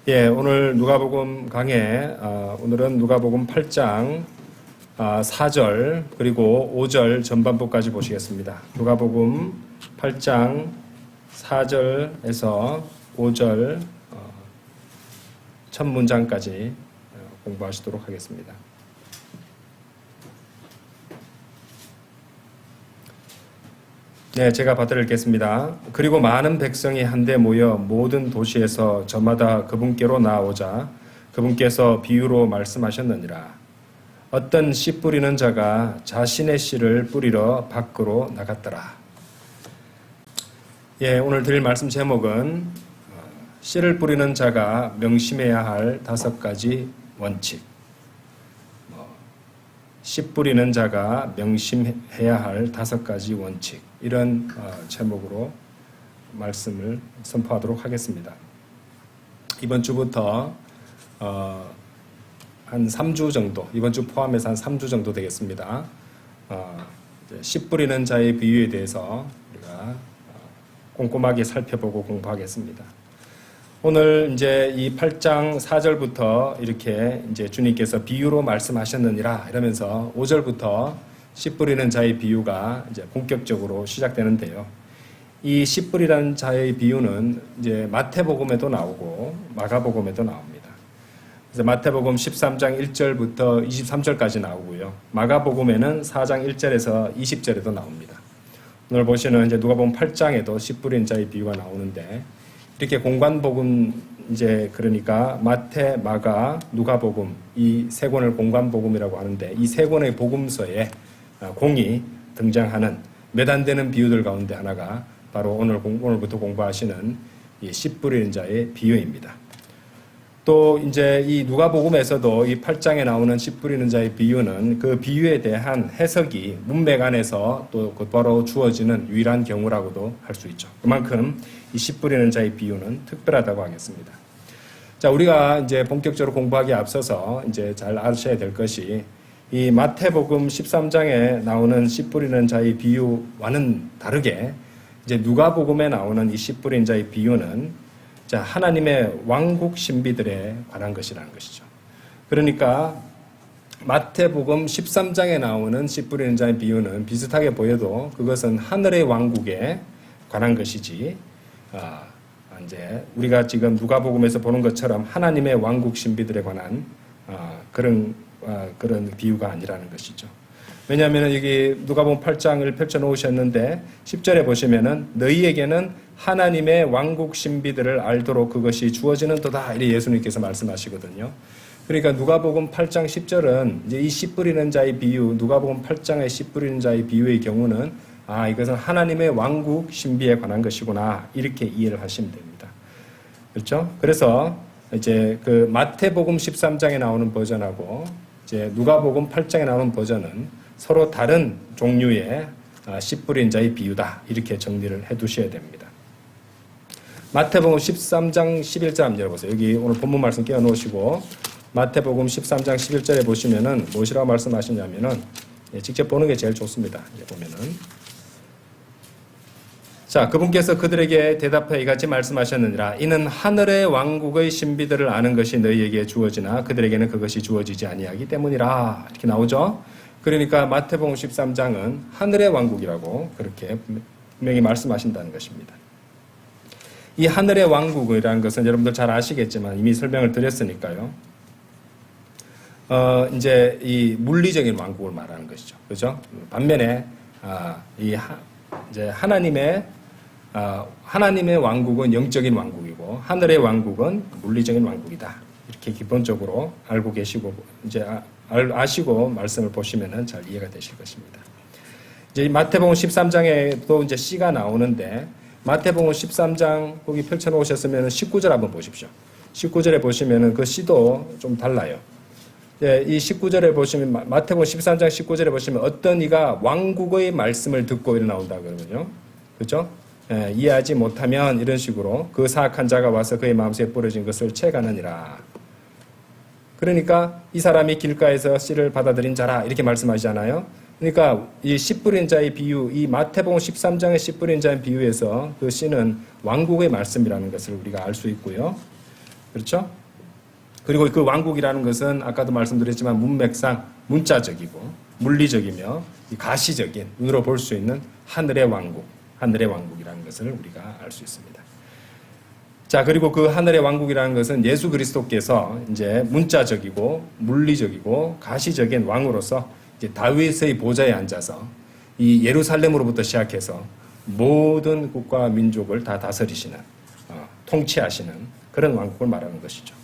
예, 오늘 누가복음 강해, 오늘은 누가복음 8장 4절 그리고 5절 전반부까지 보시겠습니다. 누가복음 8장 4절에서 5절 첫 문장까지 공부하시도록 하겠습니다. 네, 제가 받들어 읽겠습니다. 그리고 많은 백성이 한데 모여 모든 도시에서 저마다 그분께로 나아오자 그분께서 비유로 말씀하셨느니라. 어떤 씨 뿌리는 자가 자신의 씨를 뿌리러 밖으로 나갔더라. 예, 오늘 드릴 말씀 제목은 씨를 뿌리는 자가 명심해야 할 5가지 원칙. 씨 뿌리는 자가 명심해야 할 5가지 원칙. 이런 제목으로 말씀을 선포하도록 하겠습니다. 이번 주부터 한 3주 정도, 이번 주 포함해서 한 3주 정도 되겠습니다. 씨 뿌리는 자의 비유에 대해서 우리가 꼼꼼하게 살펴보고 공부하겠습니다. 오늘 이제 이 8장 4절부터 이렇게 이제 주님께서 비유로 말씀하셨느니라 이러면서 5절부터 씨 뿌리는 자의 비유가 이제 본격적으로 시작되는데요. 이 씨 뿌리는 자의 비유는 이제 마태복음에도 나오고 마가복음에도 나옵니다. 그래서 마태복음 13장 1절부터 23절까지 나오고요. 마가복음에는 4장 1절에서 20절에도 나옵니다. 오늘 보시는 이제 누가복음 8장에도 씨 뿌리는 자의 비유가 나오는데 이렇게 공관복음 이제 그러니까 마태, 마가, 누가복음 이 세 권을 공관복음이라고 하는데 이 세 권의 복음서에 공이 등장하는 몇 안 되는 비유들 가운데 하나가 바로 오늘부터 공부하시는 이 씨 뿌리는 자의 비유입니다. 또 이제 이 누가복음에서도 이 8장에 나오는 씨 뿌리는 자의 비유는 그 비유에 대한 해석이 문맥 안에서 또 곧바로 주어지는 유일한 경우라고도 할 수 있죠. 그만큼 이 씨 뿌리는 자의 비유는 특별하다고 하겠습니다. 자, 우리가 이제 본격적으로 공부하기에 앞서서 이제 잘 아셔야 될 것이 이 마태복음 13장에 나오는 씨 뿌리는 자의 비유와는 다르게 이제 누가복음에 나오는 이 씨 뿌리는 자의 비유는 자, 하나님의 왕국 신비들에 관한 것이라는 것이죠. 그러니까 마태복음 13장에 나오는 씨 뿌리는 자의 비유는 비슷하게 보여도 그것은 하늘의 왕국에 관한 것이지, 이제 우리가 지금 누가복음에서 보는 것처럼 하나님의 왕국 신비들에 관한 그런 비유가 아니라는 것이죠. 왜냐하면 여기 누가복음 8장을 펼쳐놓으셨는데 10절에 보시면은 너희에게는 하나님의 왕국 신비들을 알도록 그것이 주어지는도다 이렇게 예수님께서 말씀하시거든요. 그러니까 누가복음 8장 10절은 이제 이 씨 뿌리는 자의 비유, 누가복음 8장의 씨 뿌리는 자의 비유의 경우는 이것은 하나님의 왕국 신비에 관한 것이구나 이렇게 이해를 하시면 됩니다. 그렇죠? 그래서 이제 그 마태복음 13장에 나오는 버전하고 이제 누가복음 8장에 나오는 버전은 서로 다른 종류의 씨 뿌린 자의 비유다 이렇게 정리를 해두셔야 됩니다. 마태복음 13장 11절 한번 열어보세요. 여기 오늘 본문 말씀 끼워놓으시고 마태복음 13장 11절에 보시면은 무엇이라고 말씀하시냐면은 직접 보는 게 제일 좋습니다. 이제 보면은 자, 그분께서 그들에게 대답하여 이같이 말씀하셨느니라. 이는 하늘의 왕국의 신비들을 아는 것이 너희에게 주어지나 그들에게는 그것이 주어지지 아니하기 때문이라. 이렇게 나오죠. 그러니까 마태복음 13장은 하늘의 왕국이라고 그렇게 분명히 말씀하신다는 것입니다. 이 하늘의 왕국이라는 것은 여러분들 잘 아시겠지만 이미 설명을 드렸으니까요. 이제 이 물리적인 왕국을 말하는 것이죠. 그죠? 반면에 이제 하나님의 왕국은 영적인 왕국이고 하늘의 왕국은 물리적인 왕국이다. 이렇게 기본적으로 알고 계시고 이제 아시고 말씀을 보시면은 잘 이해가 되실 것입니다. 이제 마태복음 13장에도 이제 씨가 나오는데 마태복음 13장 거기 펼쳐 놓으셨으면 19절 한번 보십시오. 19절에 보시면은 그 씨도 좀 달라요. 이 19절에 보시면 마태복음 13장 19절에 보시면 어떤 이가 왕국의 말씀을 듣고 이래 나온다 그러거든요. 그렇죠? 이해하지 못하면 이런 식으로 그 사악한 자가 와서 그의 마음속에 뿌려진 것을 채가느니라. 그러니까 이 사람이 길가에서 씨를 받아들인 자라 이렇게 말씀하시잖아요. 그러니까 이 씨 뿌린 자의 비유, 이 마태복음 13장의 씨 뿌린 자의 비유에서 그 씨는 왕국의 말씀이라는 것을 우리가 알 수 있고요. 그렇죠? 그리고 그 왕국이라는 것은 아까도 말씀드렸지만 문맥상 문자적이고 물리적이며 가시적인 눈으로 볼 수 있는 하늘의 왕국이라는 것을 우리가 알 수 있습니다. 자, 그리고 그 하늘의 왕국이라는 것은 예수 그리스도께서 이제 문자적이고 물리적이고 가시적인 왕으로서 이제 다윗의 보좌에 앉아서 이 예루살렘으로부터 시작해서 모든 국가 민족을 다 다스리시는 통치하시는 그런 왕국을 말하는 것이죠.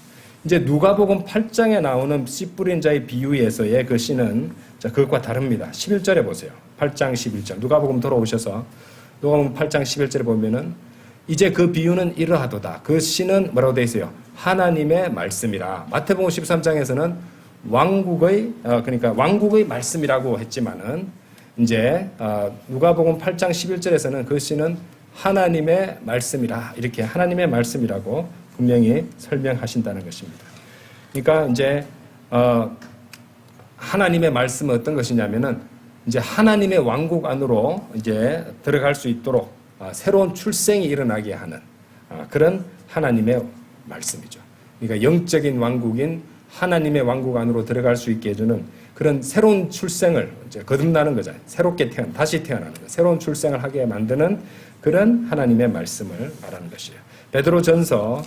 이제 누가복음 8장에 나오는 씨 뿌린 자의 비유에서의 그 씨는 그것과 다릅니다. 11절에 보세요. 8장 11절. 누가복음 돌아오셔서 누가복음 8장 11절에 보면은 이제 그 비유는 이러하도다. 그 씨는 뭐라고 되어 있어요? 하나님의 말씀이라. 마태복음 13장에서는 그러니까 왕국의 말씀이라고 했지만은 이제 누가복음 8장 11절에서는 그 씨는 하나님의 말씀이라. 이렇게 하나님의 말씀이라고 분명히 설명하신다는 것입니다. 그러니까 이제 하나님의 말씀은 어떤 것이냐면은 이제 하나님의 왕국 안으로 이제 들어갈 수 있도록 새로운 출생이 일어나게 하는 그런 하나님의 말씀이죠. 그러니까 영적인 왕국인 하나님의 왕국 안으로 들어갈 수 있게 해주는 그런 새로운 출생을 이제 거듭나는 거잖아요. 새롭게 다시 태어나는 거, 새로운 출생을 하게 만드는 그런 하나님의 말씀을 말하는 것이에요. 베드로전서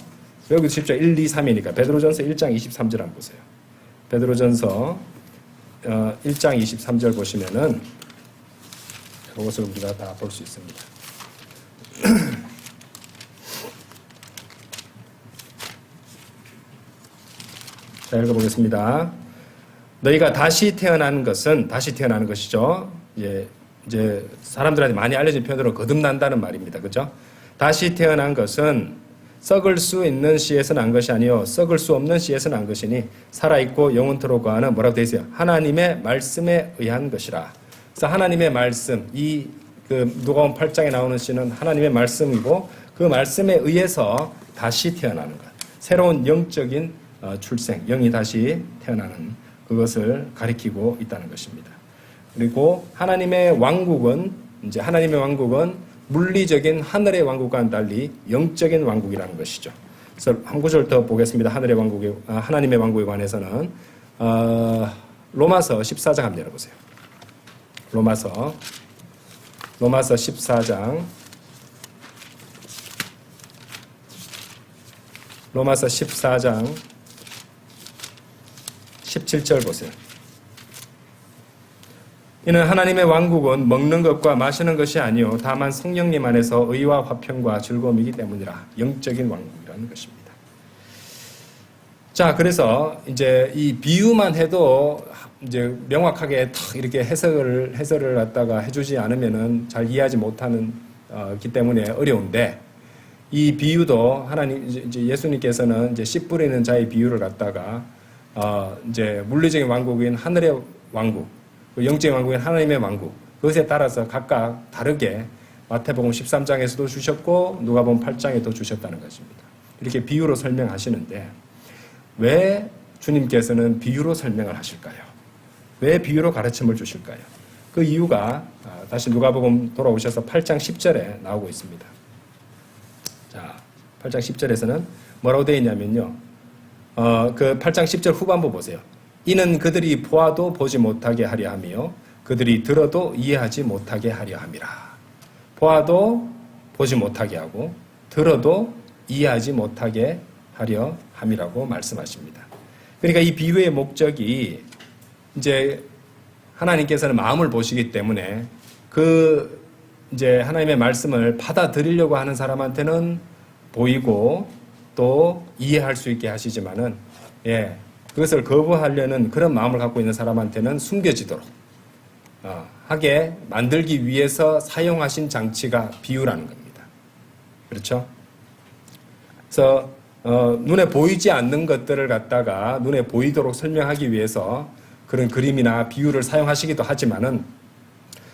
여기 10절 1, 2, 3이니까 베드로전서 1장 23절 한번 보세요. 베드로전서 1장 23절 보시면은 그것을 우리가 다 볼 수 있습니다. 자, 읽어보겠습니다. 너희가 다시 태어나는 것이죠. 이제 사람들한테 많이 알려진 표현으로 거듭난다는 말입니다. 그죠? 다시 태어난 것은 썩을 수 있는 씨에서 난 것이 아니요 썩을 수 없는 씨에서 난 것이니 살아있고 영원토록 거하는 뭐라고 되어 있어요? 하나님의 말씀에 의한 것이라. 그래서 하나님의 말씀, 누가복음 8장에 나오는 씨는 하나님의 말씀이고 그 말씀에 의해서 다시 태어나는 것. 새로운 영적인 출생, 영이 다시 태어나는 그것을 가리키고 있다는 것입니다. 그리고 하나님의 왕국은 물리적인 하늘의 왕국과는 달리 영적인 왕국이라는 것이죠. 그래서 한 구절 더 보겠습니다. 하나님의 왕국에 관해서는 로마서 14장 한번 열어보세요. 로마서 14장 17절 보세요. 이는 하나님의 왕국은 먹는 것과 마시는 것이 아니요 다만 성령님 안에서 의와 화평과 즐거움이기 때문이라. 영적인 왕국이라는 것입니다. 자, 그래서 이제 이 비유만 해도 이제 명확하게 탁 이렇게 해설을 갖다가 해주지 않으면은 잘 이해하지 못하기 때문에 어려운데, 이 비유도 이제 예수님께서는 이제 씨 뿌리는 자의 비유를 갖다가 이제 물리적인 왕국인 하늘의 왕국, 영적인 왕국인 하나님의 왕국, 그것에 따라서 각각 다르게 마태복음 13장에서도 주셨고 누가복음 8장에도 주셨다는 것입니다. 이렇게 비유로 설명하시는데 왜 주님께서는 비유로 설명을 하실까요? 왜 비유로 가르침을 주실까요? 그 이유가 다시 누가복음 돌아오셔서 8장 10절에 나오고 있습니다. 자, 8장 10절에서는 뭐라고 되어 있냐면요. 그 8장 10절 후반부 보세요. 이는 그들이 보아도 보지 못하게 하려 하며 그들이 들어도 이해하지 못하게 하려 함이라. 보아도 보지 못하게 하고 들어도 이해하지 못하게 하려 함이라고 말씀하십니다. 그러니까 이 비유의 목적이 이제 하나님께서는 마음을 보시기 때문에 이제 하나님의 말씀을 받아들이려고 하는 사람한테는 보이고 또 이해할 수 있게 하시지만은 그것을 거부하려는 그런 마음을 갖고 있는 사람한테는 숨겨지도록 하게 만들기 위해서 사용하신 장치가 비유라는 겁니다. 그렇죠? 그래서 눈에 보이지 않는 것들을 갖다가 눈에 보이도록 설명하기 위해서 그런 그림이나 비유를 사용하시기도 하지만은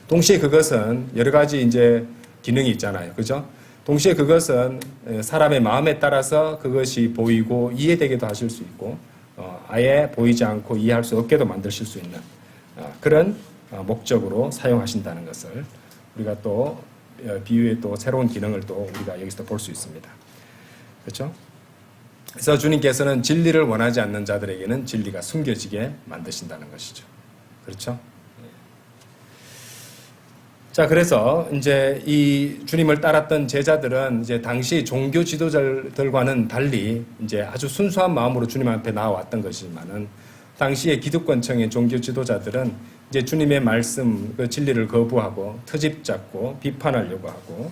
동시에 그것은 여러 가지 이제 기능이 있잖아요. 그죠? 동시에 그것은 사람의 마음에 따라서 그것이 보이고 이해되게도 하실 수 있고 아예 보이지 않고 이해할 수 없게도 만드실 수 있는 그런 목적으로 사용하신다는 것을 우리가 또 비유의 또 새로운 기능을 또 우리가 여기서 볼 수 있습니다. 그렇죠? 그래서 주님께서는 진리를 원하지 않는 자들에게는 진리가 숨겨지게 만드신다는 것이죠. 그렇죠? 자, 그래서 이제 이 주님을 따랐던 제자들은 이제 당시 종교 지도자들과는 달리 이제 아주 순수한 마음으로 주님 앞에 나와왔던 것이지만은 당시의 기득권층의 종교 지도자들은 이제 주님의 말씀, 그 진리를 거부하고 트집 잡고 비판하려고 하고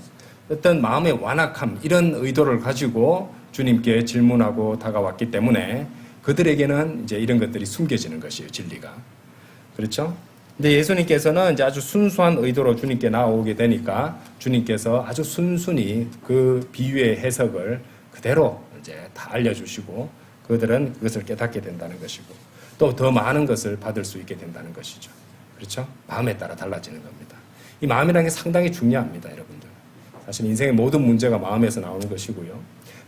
어떤 마음의 완악함, 이런 의도를 가지고 주님께 질문하고 다가왔기 때문에 그들에게는 이제 이런 것들이 숨겨지는 것이에요, 진리가. 그렇죠? 근데 예수님께서는 이제 아주 순수한 의도로 주님께 나오게 되니까 주님께서 아주 순순히 그 비유의 해석을 그대로 이제 다 알려주시고 그들은 그것을 깨닫게 된다는 것이고 또 더 많은 것을 받을 수 있게 된다는 것이죠. 그렇죠? 마음에 따라 달라지는 겁니다. 이 마음이라는 게 상당히 중요합니다, 여러분들. 사실 인생의 모든 문제가 마음에서 나오는 것이고요.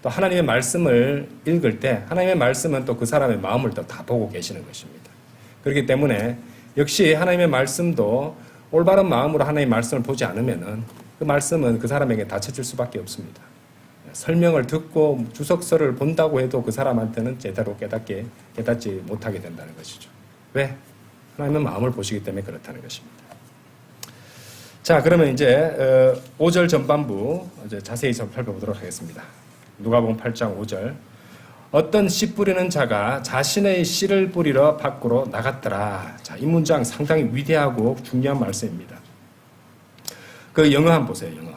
또 하나님의 말씀을 읽을 때 하나님의 말씀은 또 그 사람의 마음을 또 다 보고 계시는 것입니다. 그렇기 때문에 역시 하나님의 말씀도 올바른 마음으로 하나님의 말씀을 보지 않으면은 그 말씀은 그 사람에게 닫혀질 수밖에 없습니다. 설명을 듣고 주석서를 본다고 해도 그 사람한테는 제대로 깨닫지 못하게 된다는 것이죠. 왜? 하나님은 마음을 보시기 때문에 그렇다는 것입니다. 자, 그러면 이제 5절 전반부 이제 자세히 살펴보도록 하겠습니다. 누가복음 8장 5절. 어떤 씨 뿌리는 자가 자신의 씨를 뿌리러 밖으로 나갔더라. 자, 이 문장 상당히 위대하고 중요한 말씀입니다. 그 영어 한번 보세요, 영어.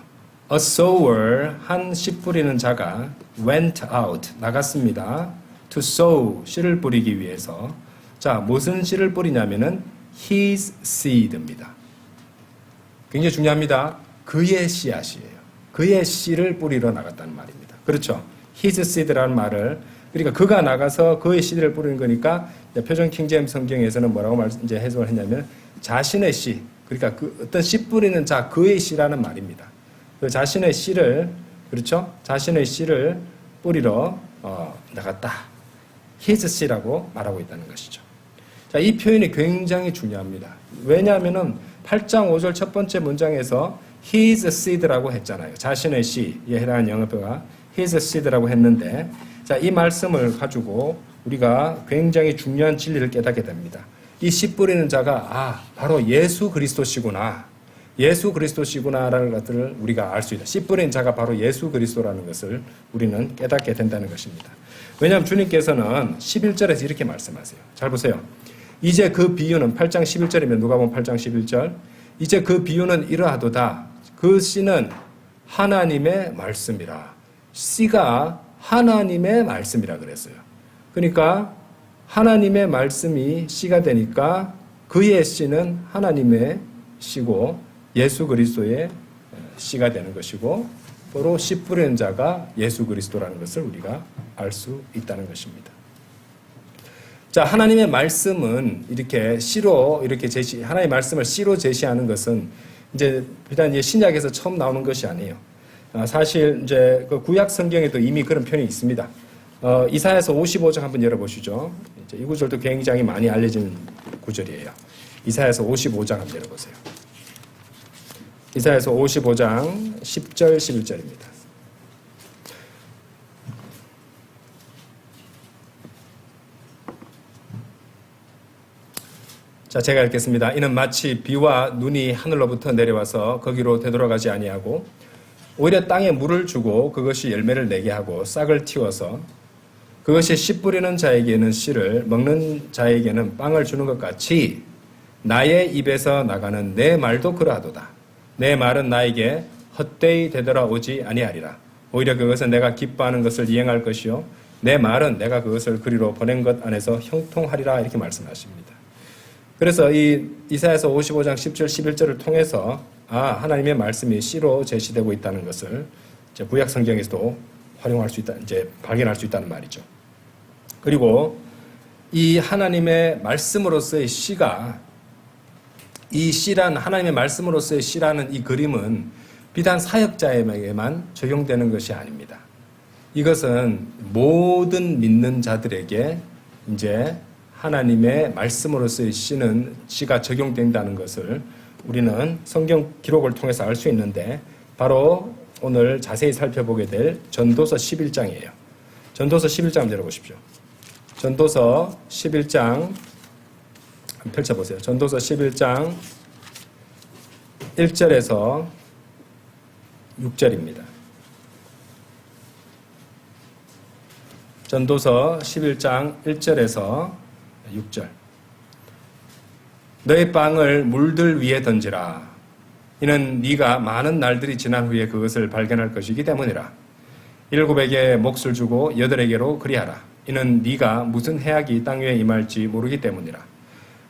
A sower, 한 씨 뿌리는 자가 went out, 나갔습니다. To sow, 씨를 뿌리기 위해서. 자, 무슨 씨를 뿌리냐면은 his seed입니다. 굉장히 중요합니다. 그의 씨앗이에요. 그의 씨를 뿌리러 나갔다는 말입니다. 그렇죠? his seed라는 말을, 그러니까 그가 나가서 그의 씨를 뿌리는 거니까 표준 킹제임스 성경에서는 뭐라고 이제 해석을 했냐면 자신의 씨, 그러니까 그 어떤 씨 뿌리는 자 그의 씨라는 말입니다. 그 자신의 씨를, 그렇죠? 자신의 씨를 뿌리러 나갔다. his 씨라고 말하고 있다는 것이죠. 자, 이 표현이 굉장히 중요합니다. 왜냐하면은 8장 5절 첫 번째 문장에서 his seed라고 했잖아요. 자신의 씨에 해당하는 영어표가 his seed라고 했는데, 자, 이 말씀을 가지고 우리가 굉장히 중요한 진리를 깨닫게 됩니다. 이 씨 뿌리는 자가 바로 예수 그리스도시구나. 예수 그리스도시구나라는 것들을 우리가 알 수 있다. 씨 뿌린 자가 바로 예수 그리스도라는 것을 우리는 깨닫게 된다는 것입니다. 왜냐하면 주님께서는 11절에서 이렇게 말씀하세요. 잘 보세요. 이제 그 비유는 8장 11절이면 누가복음 8장 11절. 이제 그 비유는 이러하도다. 그 씨는 하나님의 말씀이라. 씨가 하나님의 말씀이라 그랬어요. 그러니까 하나님의 말씀이 씨가 되니까 그의 씨는 하나님의 씨고 예수 그리스도의 씨가 되는 것이고 바로 씨 뿌리는 자가 예수 그리스도라는 것을 우리가 알 수 있다는 것입니다. 자, 하나님의 말씀은 이렇게 씨로 이렇게 하나님의 말씀을 씨로 제시하는 것은 이제 비단 이제 신약에서 처음 나오는 것이 아니에요. 사실 이제 그 구약 성경에도 이미 그런 표현이 있습니다. 이사야서 55장 한번 열어보시죠. 이제 이 구절도 굉장히 많이 알려진 구절이에요. 이사야서 55장 한번 열어보세요. 이사야서 55장 10절 11절입니다. 자, 제가 읽겠습니다. 이는 마치 비와 눈이 하늘로부터 내려와서 거기로 되돌아가지 아니하고 오히려 땅에 물을 주고 그것이 열매를 내게 하고 싹을 틔워서 그것이 씨 뿌리는 자에게는 씨를 먹는 자에게는 빵을 주는 것 같이 나의 입에서 나가는 내 말도 그러하도다. 내 말은 나에게 헛되이 되돌아오지 아니하리라. 오히려 그것은 내가 기뻐하는 것을 이행할 것이요 내 말은 내가 그것을 그리로 보낸 것 안에서 형통하리라. 이렇게 말씀하십니다. 그래서 이 이사야서 55장 10절 11절을 통해서 하나님의 말씀이 씨로 제시되고 있다는 것을 이제 구약 성경에서도 활용할 수 있다, 이제 발견할 수 있다는 말이죠. 그리고 이 하나님의 말씀으로서의 씨가, 이 씨란 하나님의 말씀으로서의 씨라는 이 그림은 비단 사역자에게만 적용되는 것이 아닙니다. 이것은 모든 믿는 자들에게 이제 하나님의 말씀으로서의 씨가 적용된다는 것을 우리는 성경 기록을 통해서 알 수 있는데 바로 오늘 자세히 살펴보게 될 전도서 11장이에요. 전도서 11장 열어보십시오. 전도서 11장 한번 펼쳐보세요. 전도서 11장 1절에서 6절입니다. 전도서 11장 1절에서 6절. 너의 빵을 물들 위에 던지라. 이는 네가 많은 날들이 지난 후에 그것을 발견할 것이기 때문이라. 7에게 몫을 주고 8에게로 그리하라. 이는 네가 무슨 해악이 땅 위에 임할지 모르기 때문이라.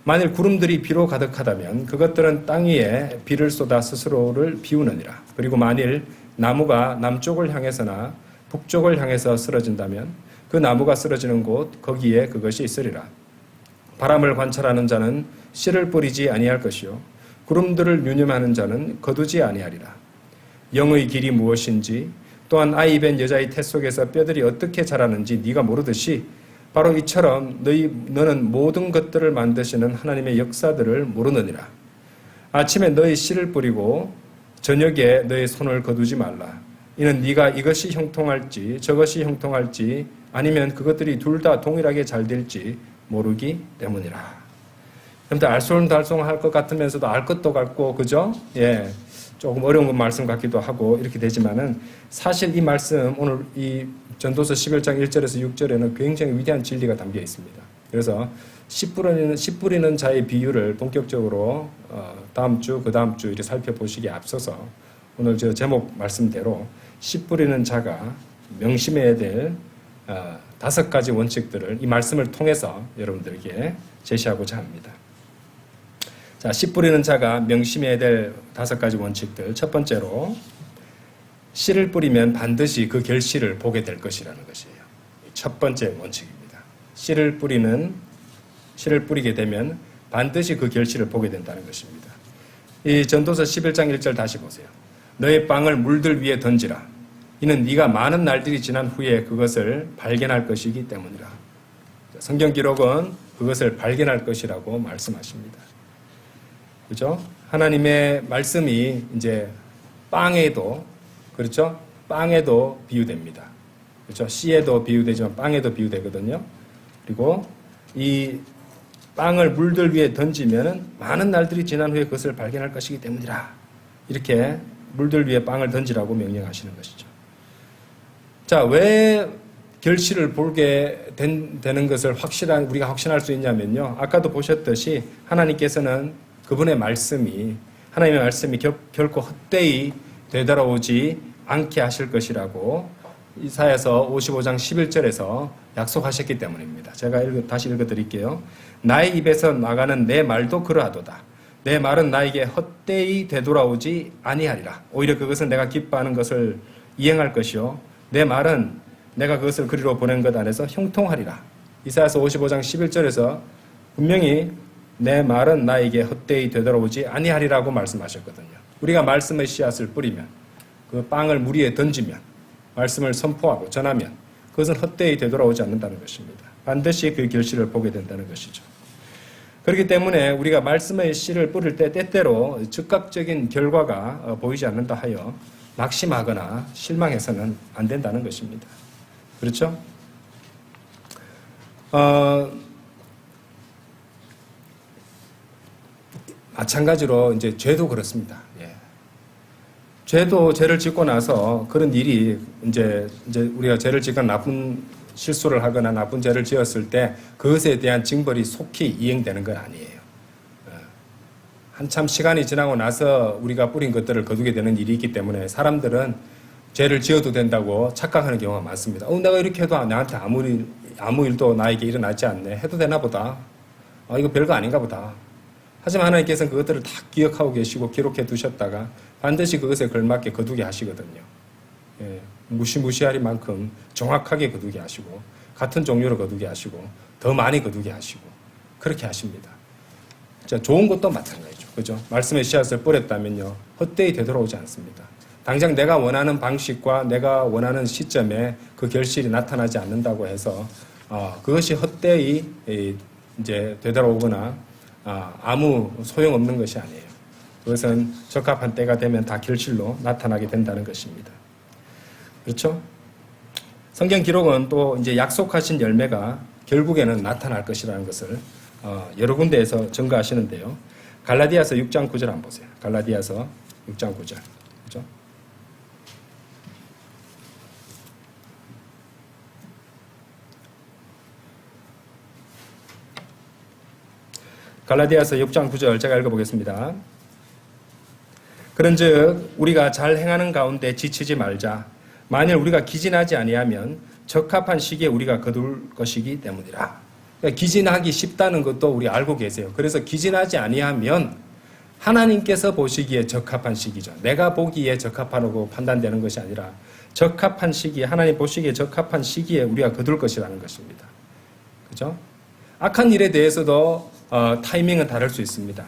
만일 구름들이 비로 가득하다면 그것들은 땅 위에 비를 쏟아 스스로를 비우느니라. 그리고 만일 나무가 남쪽을 향해서나 북쪽을 향해서 쓰러진다면 그 나무가 쓰러지는 곳 거기에 그것이 있으리라. 바람을 관찰하는 자는 씨를 뿌리지 아니할 것이요 구름들을 유념하는 자는 거두지 아니하리라. 영의 길이 무엇인지 또한 아이 벤 여자의 태 속에서 뼈들이 어떻게 자라는지 네가 모르듯이 바로 이처럼 너는 모든 것들을 만드시는 하나님의 역사들을 모르느니라. 아침에 너희 씨를 뿌리고 저녁에 너희 손을 거두지 말라. 이는 네가 이것이 형통할지 저것이 형통할지 아니면 그것들이 둘 다 동일하게 잘 될지 모르기 때문이라. 여러분들 알쏭달쏭할 것 같으면서도 알 것도 같고 그죠? 예, 조금 어려운 말씀 같기도 하고 이렇게 되지만은 사실 이 말씀 오늘 이 전도서 11장 1절에서 6절에는 굉장히 위대한 진리가 담겨 있습니다. 그래서 씨 뿌리는 자의 비유를 본격적으로 다음 주, 그 다음 주 이렇게 살펴보시기에 앞서서 오늘 저 제목 말씀대로 씨 뿌리는 자가 명심해야 될 5가지 원칙들을 이 말씀을 통해서 여러분들에게 제시하고자 합니다. 자, 씨 뿌리는 자가 명심해야 될 5가지 원칙들. 첫 번째로 씨를 뿌리면 반드시 그 결실을 보게 될 것이라는 것이에요. 첫 번째 원칙입니다. 씨를 뿌리게 되면 반드시 그 결실을 보게 된다는 것입니다. 이 전도서 11장 1절 다시 보세요. 너의 빵을 물들 위에 던지라. 이는 네가 많은 날들이 지난 후에 그것을 발견할 것이기 때문이라. 성경 기록은 그것을 발견할 것이라고 말씀하십니다. 그렇죠? 하나님의 말씀이 이제 빵에도 그렇죠? 빵에도 비유됩니다. 그렇죠? 씨에도 비유되지만 빵에도 비유되거든요. 그리고 이 빵을 물들 위에 던지면은 많은 날들이 지난 후에 그것을 발견할 것이기 때문이라. 이렇게 물들 위에 빵을 던지라고 명령하시는 것이죠. 자, 왜 결실을 보게 되는 것을 우리가 확신할 수 있냐면요. 아까도 보셨듯이 하나님께서는 그분의 말씀이 하나님의 말씀이 결코 헛되이 되돌아오지 않게 하실 것이라고 이사야서 55장 11절에서 약속하셨기 때문입니다. 제가 다시 읽어드릴게요. 나의 입에서 나가는 내 말도 그러하도다. 내 말은 나에게 헛되이 되돌아오지 아니하리라. 오히려 그것은 내가 기뻐하는 것을 이행할 것이요 내 말은 내가 그것을 그리로 보낸 것 안에서 형통하리라. 이사야서 55장 11절에서 분명히 내 말은 나에게 헛되이 되돌아오지 아니하리라고 말씀하셨거든요. 우리가 말씀의 씨앗을 뿌리면 그 빵을 물 위에 던지면 말씀을 선포하고 전하면 그것은 헛되이 되돌아오지 않는다는 것입니다. 반드시 그 결실을 보게 된다는 것이죠. 그렇기 때문에 우리가 말씀의 씨를 뿌릴 때 때때로 즉각적인 결과가 보이지 않는다 하여 낙심하거나 실망해서는 안 된다는 것입니다. 그렇죠? 마찬가지로 이제 죄도 그렇습니다. 예. 죄를 짓고 나서 그런 일이 이제 우리가 죄를 짓거나 나쁜 실수를 하거나 나쁜 죄를 지었을 때 그것에 대한 징벌이 속히 이행되는 건 아니에요. 한참 시간이 지나고 나서 우리가 뿌린 것들을 거두게 되는 일이 있기 때문에 사람들은 죄를 지어도 된다고 착각하는 경우가 많습니다. 내가 이렇게 해도 나한테 아무 일도 나에게 일어나지 않네. 해도 되나 보다. 이거 별거 아닌가 보다. 하지만 하나님께서는 그것들을 다 기억하고 계시고 기록해 두셨다가 반드시 그것에 걸맞게 거두게 하시거든요. 예, 무시무시할 만큼 정확하게 거두게 하시고 같은 종류로 거두게 하시고 더 많이 거두게 하시고 그렇게 하십니다. 자, 좋은 것도 마찬가지죠. 그죠? 말씀의 씨앗을 뿌렸다면요. 헛되이 되돌아오지 않습니다. 당장 내가 원하는 방식과 내가 원하는 시점에 그 결실이 나타나지 않는다고 해서 그것이 헛되이 이제 되돌아오거나 아무 소용없는 것이 아니에요. 그것은 적합한 때가 되면 다 결실로 나타나게 된다는 것입니다. 그렇죠? 성경 기록은 또 이제 약속하신 열매가 결국에는 나타날 것이라는 것을 여러 군데에서 증거하시는데요. 갈라디아서 6장 9절 한번 보세요. 갈라디아서 6장 9절. 그죠? 갈라디아서 6장 9절 제가 읽어보겠습니다. 그런즉 우리가 잘 행하는 가운데 지치지 말자. 만일 우리가 기진하지 아니하면 적합한 시기에 우리가 거둘 것이기 때문이라. 그러니까 기진하기 쉽다는 것도 우리 알고 계세요. 그래서 기진하지 아니하면 하나님께서 보시기에 적합한 시기죠. 내가 보기에 적합하다고 판단되는 것이 아니라 적합한 시기에, 하나님 보시기에 적합한 시기에 우리가 거둘 것이라는 것입니다. 그죠? 악한 일에 대해서도 타이밍은 다를 수 있습니다.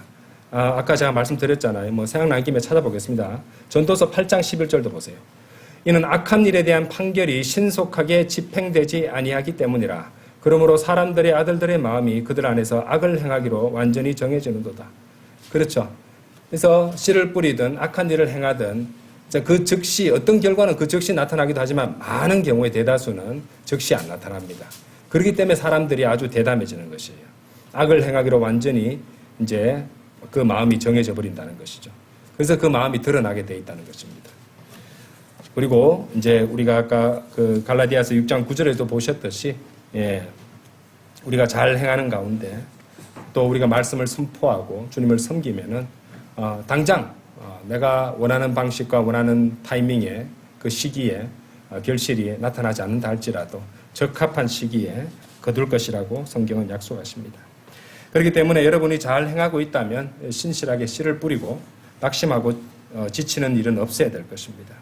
아까 제가 말씀드렸잖아요. 뭐 생각난 김에 찾아보겠습니다. 전도서 8장 11절도 보세요. 이는 악한 일에 대한 판결이 신속하게 집행되지 아니하기 때문이라. 그러므로 사람들의 아들들의 마음이 그들 안에서 악을 행하기로 완전히 정해지는도다. 그렇죠. 그래서 씨를 뿌리든 악한 일을 행하든 그 즉시 어떤 결과는 그 즉시 나타나기도 하지만 많은 경우에 대다수는 즉시 안 나타납니다. 그렇기 때문에 사람들이 아주 대담해지는 것이에요. 악을 행하기로 완전히 이제 그 마음이 정해져 버린다는 것이죠. 그래서 그 마음이 드러나게 돼 있다는 것입니다. 그리고 이제 우리가 아까 그 갈라디아서 6장 9절에도 보셨듯이 우리가 잘 행하는 가운데 또 우리가 말씀을 선포하고 주님을 섬기면은 당장 내가 원하는 방식과 원하는 타이밍에 그 시기에 결실이 나타나지 않는다 할지라도 적합한 시기에 거둘 것이라고 성경은 약속하십니다. 그렇기 때문에 여러분이 잘 행하고 있다면 신실하게 씨를 뿌리고 낙심하고 지치는 일은 없어야 될 것입니다.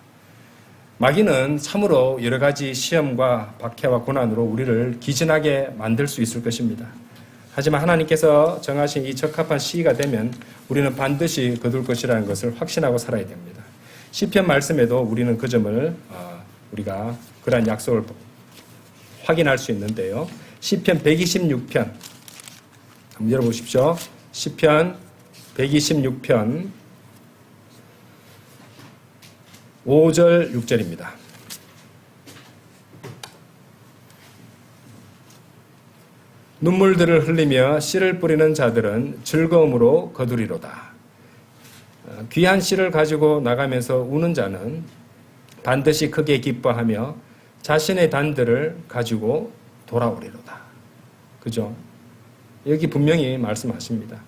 마귀는 참으로 여러 가지 시험과 박해와 고난으로 우리를 기진하게 만들 수 있을 것입니다. 하지만 하나님께서 정하신 이 적합한 시기가 되면 우리는 반드시 거둘 것이라는 것을 확신하고 살아야 됩니다. 시편 말씀에도 우리는 그 점을 우리가 그러한 약속을 확인할 수 있는데요. 시편 126편 한번 열어보십시오. 시편 126편 5절 6절입니다. 눈물들을 흘리며 씨를 뿌리는 자들은 즐거움으로 거두리로다. 귀한 씨를 가지고 나가면서 우는 자는 반드시 크게 기뻐하며 자신의 단들을 가지고 돌아오리로다. 그죠? 여기 분명히 말씀하십니다.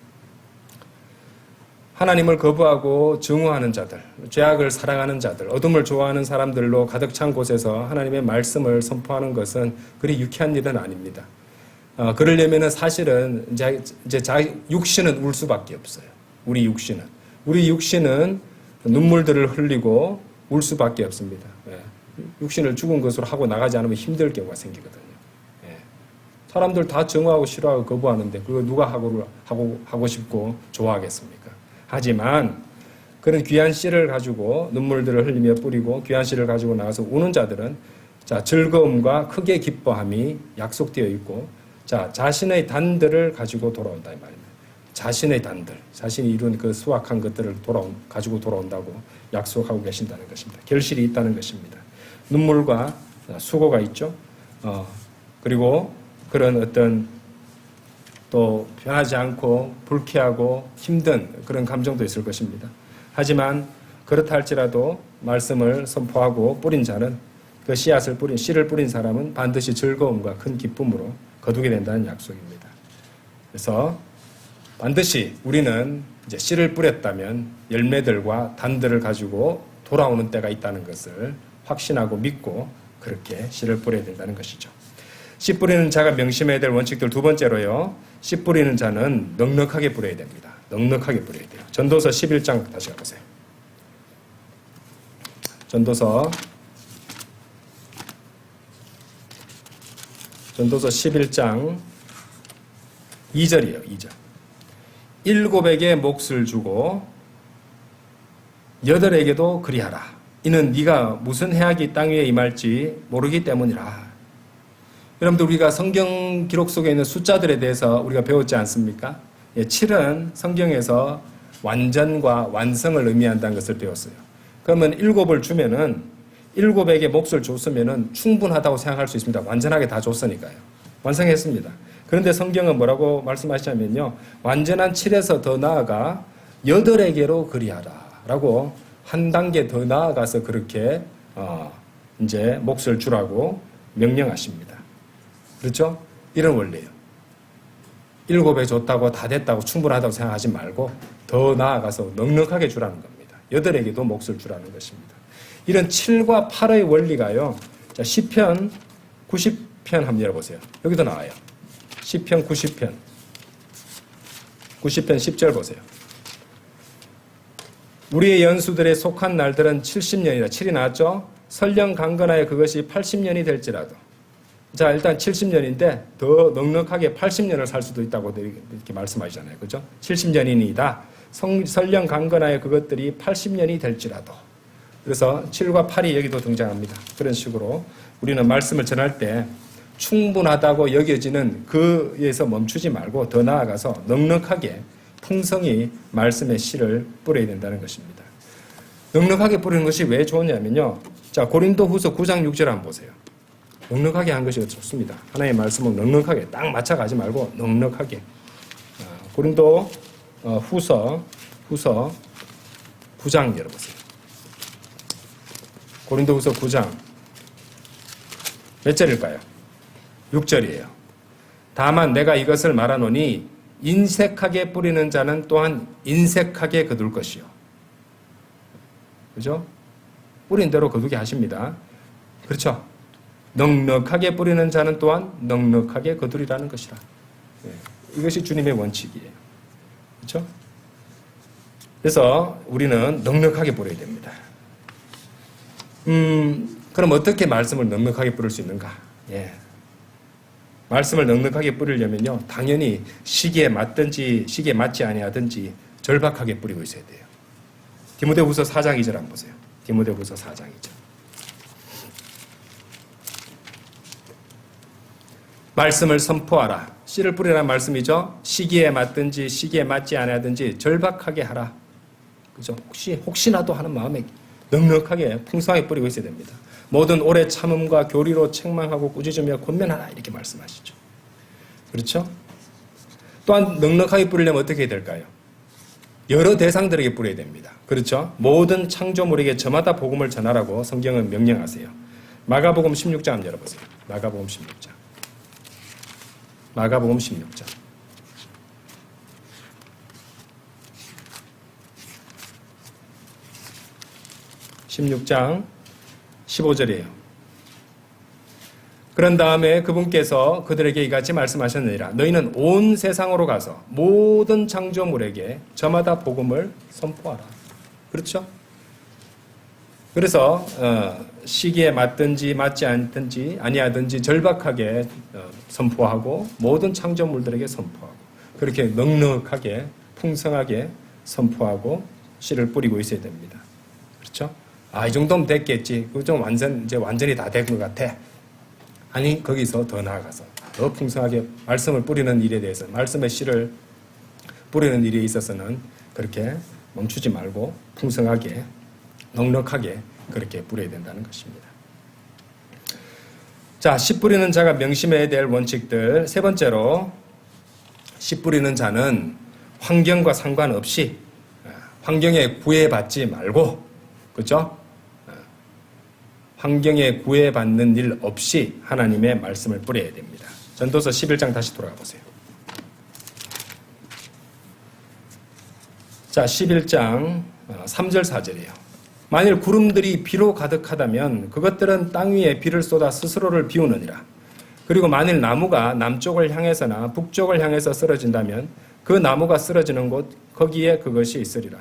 하나님을 거부하고 증오하는 자들, 죄악을 사랑하는 자들, 어둠을 좋아하는 사람들로 가득 찬 곳에서 하나님의 말씀을 선포하는 것은 그리 유쾌한 일은 아닙니다. 그러려면은 사실은 이제 자기 육신은 울 수밖에 없어요. 우리 육신은 눈물들을 흘리고 울 수밖에 없습니다. 육신을 죽은 것으로 하고 나가지 않으면 힘들 경우가 생기거든요. 사람들 다 증오하고 싫어하고 거부하는데 그거 누가 하고 싶고 좋아하겠습니까? 하지만 그런 귀한 씨를 가지고 눈물들을 흘리며 뿌리고 귀한 씨를 가지고 나가서 우는 자들은 즐거움과 크게 기뻐함이 약속되어 있고 자신의 단들을 가지고 돌아온다 이 말입니다. 자신의 단들, 자신이 이룬 그 수확한 것들을 가지고 돌아온다고 약속하고 계신다는 것입니다. 결실이 있다는 것입니다. 눈물과 수고가 있죠. 그리고 그런 어떤 또 변하지 않고 불쾌하고 힘든 그런 감정도 있을 것입니다. 하지만 그렇다 할지라도 말씀을 선포하고 뿌린 자는 그 씨를 뿌린 사람은 반드시 즐거움과 큰 기쁨으로 거두게 된다는 약속입니다. 그래서 반드시 우리는 이제 씨를 뿌렸다면 열매들과 단들을 가지고 돌아오는 때가 있다는 것을 확신하고 믿고 그렇게 씨를 뿌려야 된다는 것이죠. 씨 뿌리는 자가 명심해야 될 원칙들 두 번째로요. 씨 뿌리는 자는 넉넉하게 뿌려야 됩니다. 넉넉하게 뿌려야 돼요. 전도서 11장 다시 가보세요. 전도서 11장 2절이에요. 2절. 7에게 몫을 주고 8에게도 그리하라. 이는 네가 무슨 해악이 땅 위에 임할지 모르기 때문이라. 여러분들 우리가 성경 기록 속에 있는 숫자들에 대해서 우리가 배웠지 않습니까? 7은 성경에서 완전과 완성을 의미한다는 것을 배웠어요. 그러면 7을 주면은 7에게 몫을 줬으면 충분하다고 생각할 수 있습니다. 완전하게 다 줬으니까요. 완성했습니다. 그런데 성경은 뭐라고 말씀하시냐면요. 완전한 7에서 더 나아가 8에게로 그리하라. 라고 한 단계 더 나아가서 그렇게 이제 몫을 주라고 명령하십니다. 그렇죠? 이런 원리예요. 7에 줬다고 다 됐다고 충분하다고 생각하지 말고 더 나아가서 넉넉하게 주라는 겁니다. 8에게도 몫을 주라는 것입니다. 이런 7과 8의 원리가요. 자, 시편 90편 한번 열어보세요. 여기도 나와요. 시편 90편. 90편 10절 보세요. 우리의 연수들에 속한 날들은 70년이라. 7이 나왔죠? 설령 강건하여 그것이 80년이 될지라도. 자, 일단 70년인데 더 넉넉하게 80년을 살 수도 있다고 이렇게 말씀하시잖아요. 그죠? 70년이니이다. 설령 강건하여 그것들이 80년이 될지라도. 그래서 7과 8이 여기도 등장합니다. 그런 식으로 우리는 말씀을 전할 때 충분하다고 여겨지는 그에서 멈추지 말고 더 나아가서 넉넉하게 풍성히 말씀의 씨를 뿌려야 된다는 것입니다. 넉넉하게 뿌리는 것이 왜 좋으냐면요. 자, 고린도후서 9장 6절 한번 보세요. 넉넉하게 한 것이 좋습니다. 하나님의 말씀은 넉넉하게 딱 맞춰가지 말고 넉넉하게. 고린도 후서 9장 열어보세요. 고린도후서 9장 몇 절일까요? 6절이에요. 다만 내가 이것을 말하노니 인색하게 뿌리는 자는 또한 인색하게 거둘 것이요. 그죠? 뿌린 대로 거두게 하십니다. 그렇죠? 넉넉하게 뿌리는 자는 또한 넉넉하게 거두리라는 것이라. 이것이 주님의 원칙이에요. 그렇죠? 그래서 우리는 넉넉하게 뿌려야 됩니다. 그럼 어떻게 말씀을 넉넉하게 뿌릴 수 있는가? 예. 말씀을 넉넉하게 뿌리려면요. 당연히 시기에 맞든지 시기에 맞지 아니하든지 절박하게 뿌리고 있어야 돼요. 디모데후서 4장 2절 한번 보세요. 디모데후서 4장 2절. 말씀을 선포하라. 씨를 뿌리라는 말씀이죠. 시기에 맞든지 시기에 맞지 아니하든지 절박하게 하라. 그죠? 혹시나도 하는 마음에 넉넉하게 풍성하게 뿌리고 있어야 됩니다. 모든 오래 참음과 교리로 책망하고 꾸짖으며 권면하라 이렇게 말씀하시죠. 그렇죠? 또한 넉넉하게 뿌리려면 어떻게 해야 될까요? 여러 대상들에게 뿌려야 됩니다. 그렇죠? 모든 창조물에게 저마다 복음을 전하라고 성경은 명령하세요. 마가복음 16장 한번 열어보세요. 마가복음 16장. 마가복음 16장. 16장 15절이에요. 그런 다음에 그분께서 그들에게 이같이 말씀하셨느니라. 너희는 온 세상으로 가서 모든 창조물에게 저마다 복음을 선포하라. 그렇죠? 그래서 시기에 맞든지 맞지 않든지 아니하든지 절박하게 선포하고 모든 창조물들에게 선포하고 그렇게 넉넉하게 풍성하게 선포하고 씨를 뿌리고 있어야 됩니다. 그렇죠? 이 정도면 됐겠지. 그거 좀 이제 완전히 다 된 것 같아. 아니, 거기서 더 나아가서 더 풍성하게 말씀을 뿌리는 일에 대해서 말씀의 씨를 뿌리는 일에 있어서는 그렇게 멈추지 말고 풍성하게 넉넉하게 그렇게 뿌려야 된다는 것입니다. 자, 씨 뿌리는 자가 명심해야 될 원칙들. 세 번째로 씨 뿌리는 자는 환경과 상관없이 환경에 구애받지 말고, 그렇죠? 환경에 구애받는 일 없이 하나님의 말씀을 뿌려야 됩니다. 전도서 11장 다시 돌아가 보세요. 자, 11장 3절 4절이에요. 만일 구름들이 비로 가득하다면 그것들은 땅 위에 비를 쏟아 스스로를 비우느니라. 그리고 만일 나무가 남쪽을 향해서나 북쪽을 향해서 쓰러진다면 그 나무가 쓰러지는 곳 거기에 그것이 있으리라.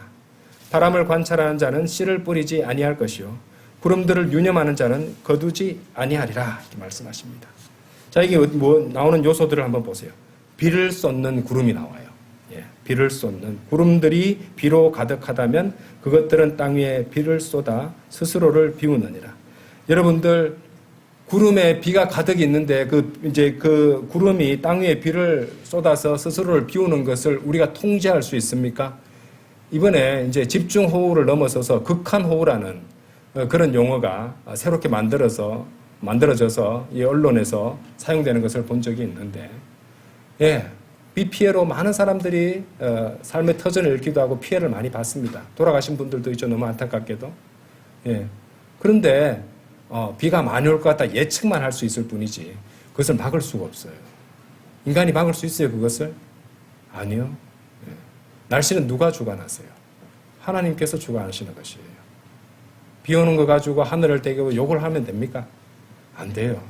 바람을 관찰하는 자는 씨를 뿌리지 아니할 것이요 구름들을 유념하는 자는 거두지 아니하리라. 이렇게 말씀하십니다. 자, 이게 나오는 요소들을 한번 보세요. 비를 쏟는 구름이 나와요. 비를 쏟는 구름들이 비로 가득하다면 그것들은 땅 위에 비를 쏟아 스스로를 비우느니라. 여러분들 구름에 비가 가득 있는데 그 구름이 땅 위에 비를 쏟아서 스스로를 비우는 것을 우리가 통제할 수 있습니까? 이번에 이제 집중호우를 넘어서서 극한호우라는 그런 용어가 새롭게 만들어져서 이 언론에서 사용되는 것을 본 적이 있는데, 예, 비 피해로 많은 사람들이 삶의 터전을 잃기도 하고 피해를 많이 받습니다. 돌아가신 분들도 있죠. 너무 안타깝게도. 예. 그런데 비가 많이 올 것 같다 예측만 할 수 있을 뿐이지 그것을 막을 수가 없어요. 인간이 막을 수 있어요, 그것을? 아니요. 예. 날씨는 누가 주관하세요? 하나님께서 주관하시는 것이에요. 비 오는 거 가지고 하늘을 떼고 욕을 하면 됩니까? 안 돼요.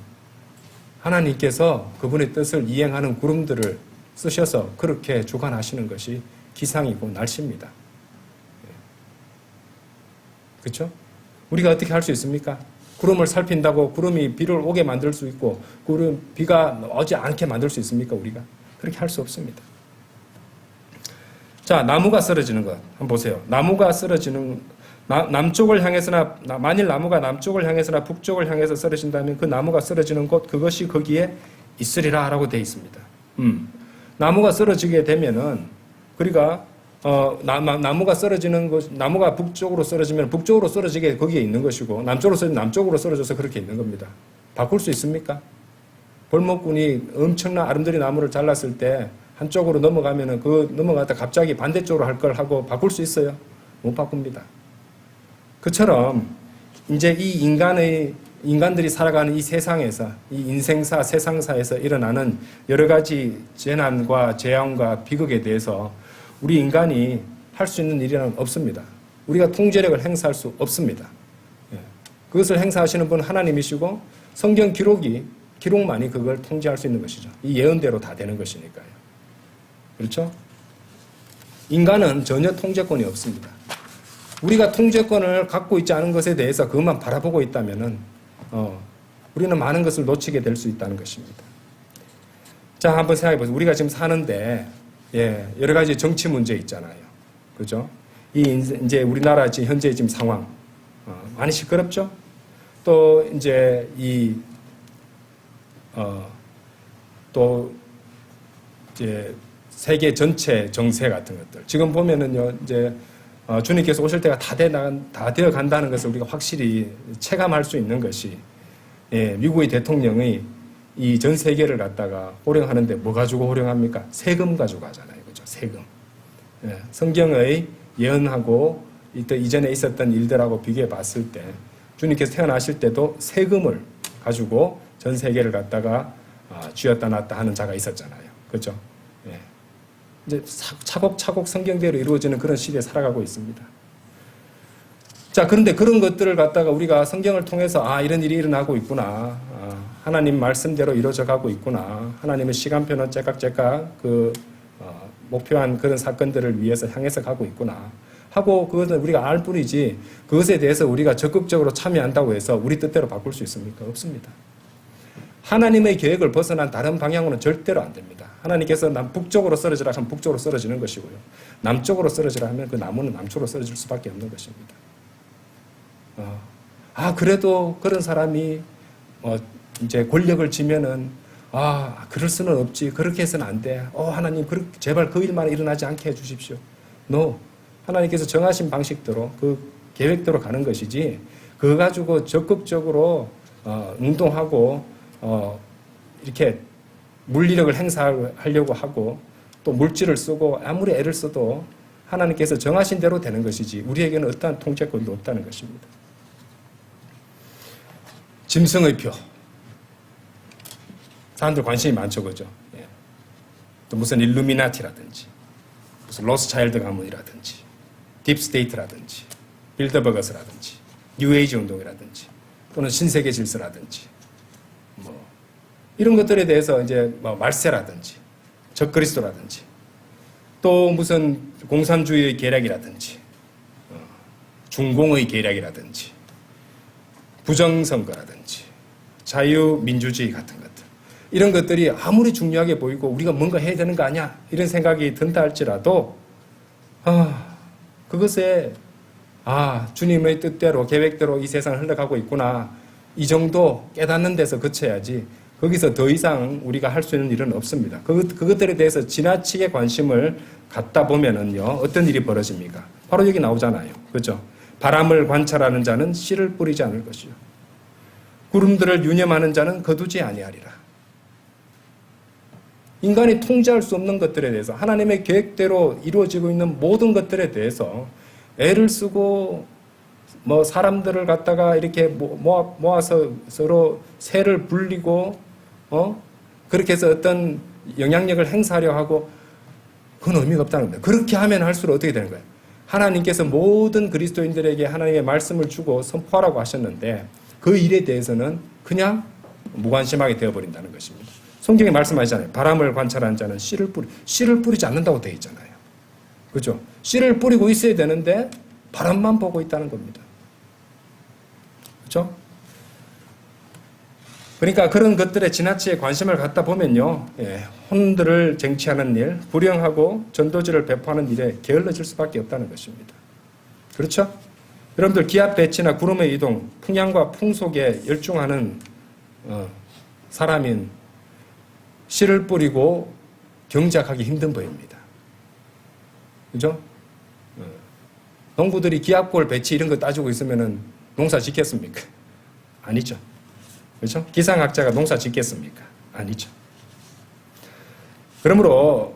하나님께서 그분의 뜻을 이행하는 구름들을 쓰셔서 그렇게 주관하시는 것이 기상이고 날씨입니다. 그렇죠? 우리가 어떻게 할 수 있습니까? 구름을 살핀다고 구름이 비를 오게 만들 수 있고 비가 오지 않게 만들 수 있습니까? 우리가? 그렇게 할 수 없습니다. 자, 나무가 쓰러지는 것 한번 보세요. 나무가 쓰러지는 남쪽을 향해서나 만일 나무가 남쪽을 향해서나 북쪽을 향해서 쓰러진다면 그 나무가 쓰러지는 곳 그것이 거기에 있으리라 라고 되어 있습니다. 나무가 쓰러지게 되면은 그러니까 나무가 쓰러지는 것 나무가 북쪽으로 쓰러지면 북쪽으로 쓰러지게 거기에 있는 것이고 남쪽으로 쓰러지면 남쪽으로 쓰러져서 그렇게 있는 겁니다. 바꿀 수 있습니까? 벌목꾼이 엄청난 아름드리 나무를 잘랐을 때 한쪽으로 넘어가면은 넘어갔다 갑자기 반대쪽으로 할 걸 하고 바꿀 수 있어요? 못 바꿉니다. 그처럼 이제 이 인간들이 살아가는 이 세상에서 이 인생사 세상사에서 일어나는 여러 가지 재난과 재앙과 비극에 대해서 우리 인간이 할 수 있는 일은 없습니다. 우리가 통제력을 행사할 수 없습니다. 그것을 행사하시는 분은 하나님이시고 성경 기록만이 그걸 통제할 수 있는 것이죠. 이 예언대로 다 되는 것이니까요. 그렇죠? 인간은 전혀 통제권이 없습니다. 우리가 통제권을 갖고 있지 않은 것에 대해서 그것만 바라보고 있다면은 우리는 많은 것을 놓치게 될 수 있다는 것입니다. 자, 한번 생각해 보세요. 우리가 지금 사는데 여러 가지 정치 문제 있잖아요. 그죠? 이제 우리나라 현재 지금 상황 많이 시끄럽죠? 또 이제 또 이제 세계 전체 정세 같은 것들 지금 보면은요 이제 주님께서 오실 때가 다 되어 간다는 것을 우리가 확실히 체감할 수 있는 것이 미국의 대통령이 이 전 세계를 갖다가 호령하는데 뭐 가지고 호령합니까? 세금 가지고 하잖아요. 그죠? 세금. 성경의 예언하고 이전에 있었던 일들하고 비교해 봤을 때 주님께서 태어나실 때도 세금을 가지고 전 세계를 갖다가 쥐었다 놨다 하는 자가 있었잖아요. 그죠? 이제 차곡차곡 성경대로 이루어지는 그런 시대에 살아가고 있습니다. 자, 그런데 그런 것들을 갖다가 우리가 성경을 통해서 이런 일이 일어나고 있구나. 하나님 말씀대로 이루어져 가고 있구나. 하나님의 시간표는 째깍째깍 목표한 그런 사건들을 위해서 향해서 가고 있구나. 하고 그것은 우리가 알 뿐이지 그것에 대해서 우리가 적극적으로 참여한다고 해서 우리 뜻대로 바꿀 수 있습니까? 없습니다. 하나님의 계획을 벗어난 다른 방향으로는 절대로 안 됩니다. 하나님께서 북쪽으로 쓰러지라 하면 북쪽으로 쓰러지는 것이고요. 남쪽으로 쓰러지라 하면 그 나무는 남쪽으로 쓰러질 수밖에 없는 것입니다. 그래도 그런 사람이 이제 권력을 쥐면은 그럴 수는 없지. 그렇게 해서는 안 돼. 하나님 제발 그 일만 일어나지 않게 해주십시오. No. 하나님께서 정하신 방식대로 그 계획대로 가는 것이지 그거 가지고 적극적으로 운동하고 이렇게 물리력을 행사하려고 하고 또 물질을 쓰고 아무리 애를 써도 하나님께서 정하신 대로 되는 것이지 우리에게는 어떠한 통제권도 없다는 것입니다. 짐승의 표. 사람들 관심이 많죠, 그죠? 또 무슨 일루미나티라든지, 무슨 로스차일드 가문이라든지, 딥스테이트라든지, 빌더버거스라든지, 뉴에이지 운동이라든지, 또는 신세계 질서라든지, 이런 것들에 대해서 이제 말세라든지, 적그리스도라든지, 또 무슨 공산주의의 계략이라든지, 중공의 계략이라든지, 부정선거라든지, 자유민주주의 같은 것들. 이런 것들이 아무리 중요하게 보이고 우리가 뭔가 해야 되는 거 아니야? 이런 생각이 든다 할지라도 그것에 주님의 뜻대로 계획대로 이 세상을 흘러가고 있구나. 이 정도 깨닫는 데서 그쳐야지 거기서 더 이상 우리가 할 수 있는 일은 없습니다. 그것들에 대해서 지나치게 관심을 갖다 보면은요 어떤 일이 벌어집니까? 바로 여기 나오잖아요. 그렇죠? 바람을 관찰하는 자는 씨를 뿌리지 않을 것이요 구름들을 유념하는 자는 거두지 아니하리라. 인간이 통제할 수 없는 것들에 대해서 하나님의 계획대로 이루어지고 있는 모든 것들에 대해서 애를 쓰고 사람들을 갖다가 이렇게 모아서 서로 세를 불리고 그렇게 해서 어떤 영향력을 행사하려 하고 그건 의미가 없다는 겁니다. 그렇게 하면 할수록 어떻게 되는 거예요? 하나님께서 모든 그리스도인들에게 하나님의 말씀을 주고 선포하라고 하셨는데 그 일에 대해서는 그냥 무관심하게 되어버린다는 것입니다. 성경에 말씀하시잖아요. 바람을 관찰하는 자는 씨를 뿌리지 않는다고 되어 있잖아요. 그렇죠? 씨를 뿌리고 있어야 되는데 바람만 보고 있다는 겁니다. 그렇죠? 그러니까 그런 것들에 지나치게 관심을 갖다 보면요, 혼들을 쟁취하는 일, 불영하고 전도지를 배포하는 일에 게을러질 수밖에 없다는 것입니다. 그렇죠? 여러분들 기압 배치나 구름의 이동, 풍향과 풍속에 열중하는 사람인 씨를 뿌리고 경작하기 힘든 법입니다. 그죠? 농부들이 기압골 배치 이런 거 따지고 있으면은 농사 짓겠습니까? 아니죠. 그렇죠? 기상학자가 농사 짓겠습니까? 아니죠. 그러므로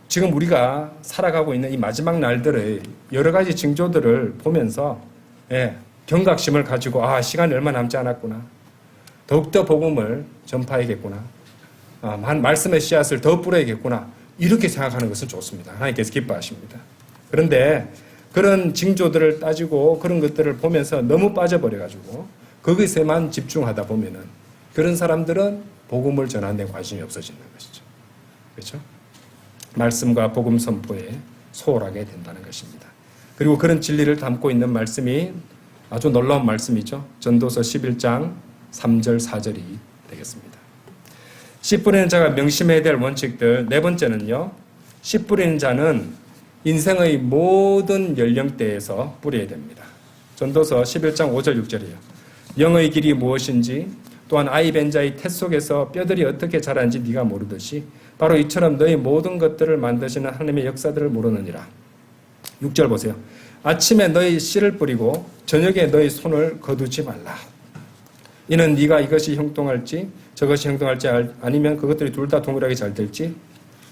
지금 우리가 살아가고 있는 이 마지막 날들의 여러 가지 징조들을 보면서 경각심을 가지고 시간이 얼마 남지 않았구나. 더욱더 복음을 전파해야겠구나. 말씀의 씨앗을 더 뿌려야겠구나. 이렇게 생각하는 것은 좋습니다. 하나님께서 기뻐하십니다. 그런데 그런 징조들을 따지고 그런 것들을 보면서 너무 빠져버려가지고 거기서만 집중하다 보면은 그런 사람들은 복음을 전하는 데 관심이 없어지는 것이죠. 그렇죠? 말씀과 복음 선포에 소홀하게 된다는 것입니다. 그리고 그런 진리를 담고 있는 말씀이 아주 놀라운 말씀이죠. 전도서 11장 3절 4절이 되겠습니다. 씨 뿌리는 자가 명심해야 될 원칙들 네 번째는요. 씨 뿌리는 자는 인생의 모든 연령대에서 뿌려야 됩니다. 전도서 11장 5절 6절이에요. 영의 길이 무엇인지 또한 아이 벤 자의 태 속에서 뼈들이 어떻게 자라는지 네가 모르듯이 바로 이처럼 너희 모든 것들을 만드시는 하나님의 역사들을 모르느니라. 6절 보세요. 아침에 너희 씨를 뿌리고 저녁에 너희 손을 거두지 말라. 이는 네가 이것이 형통할지 저것이 형통할지 아니면 그것들이 둘 다 동일하게 잘 될지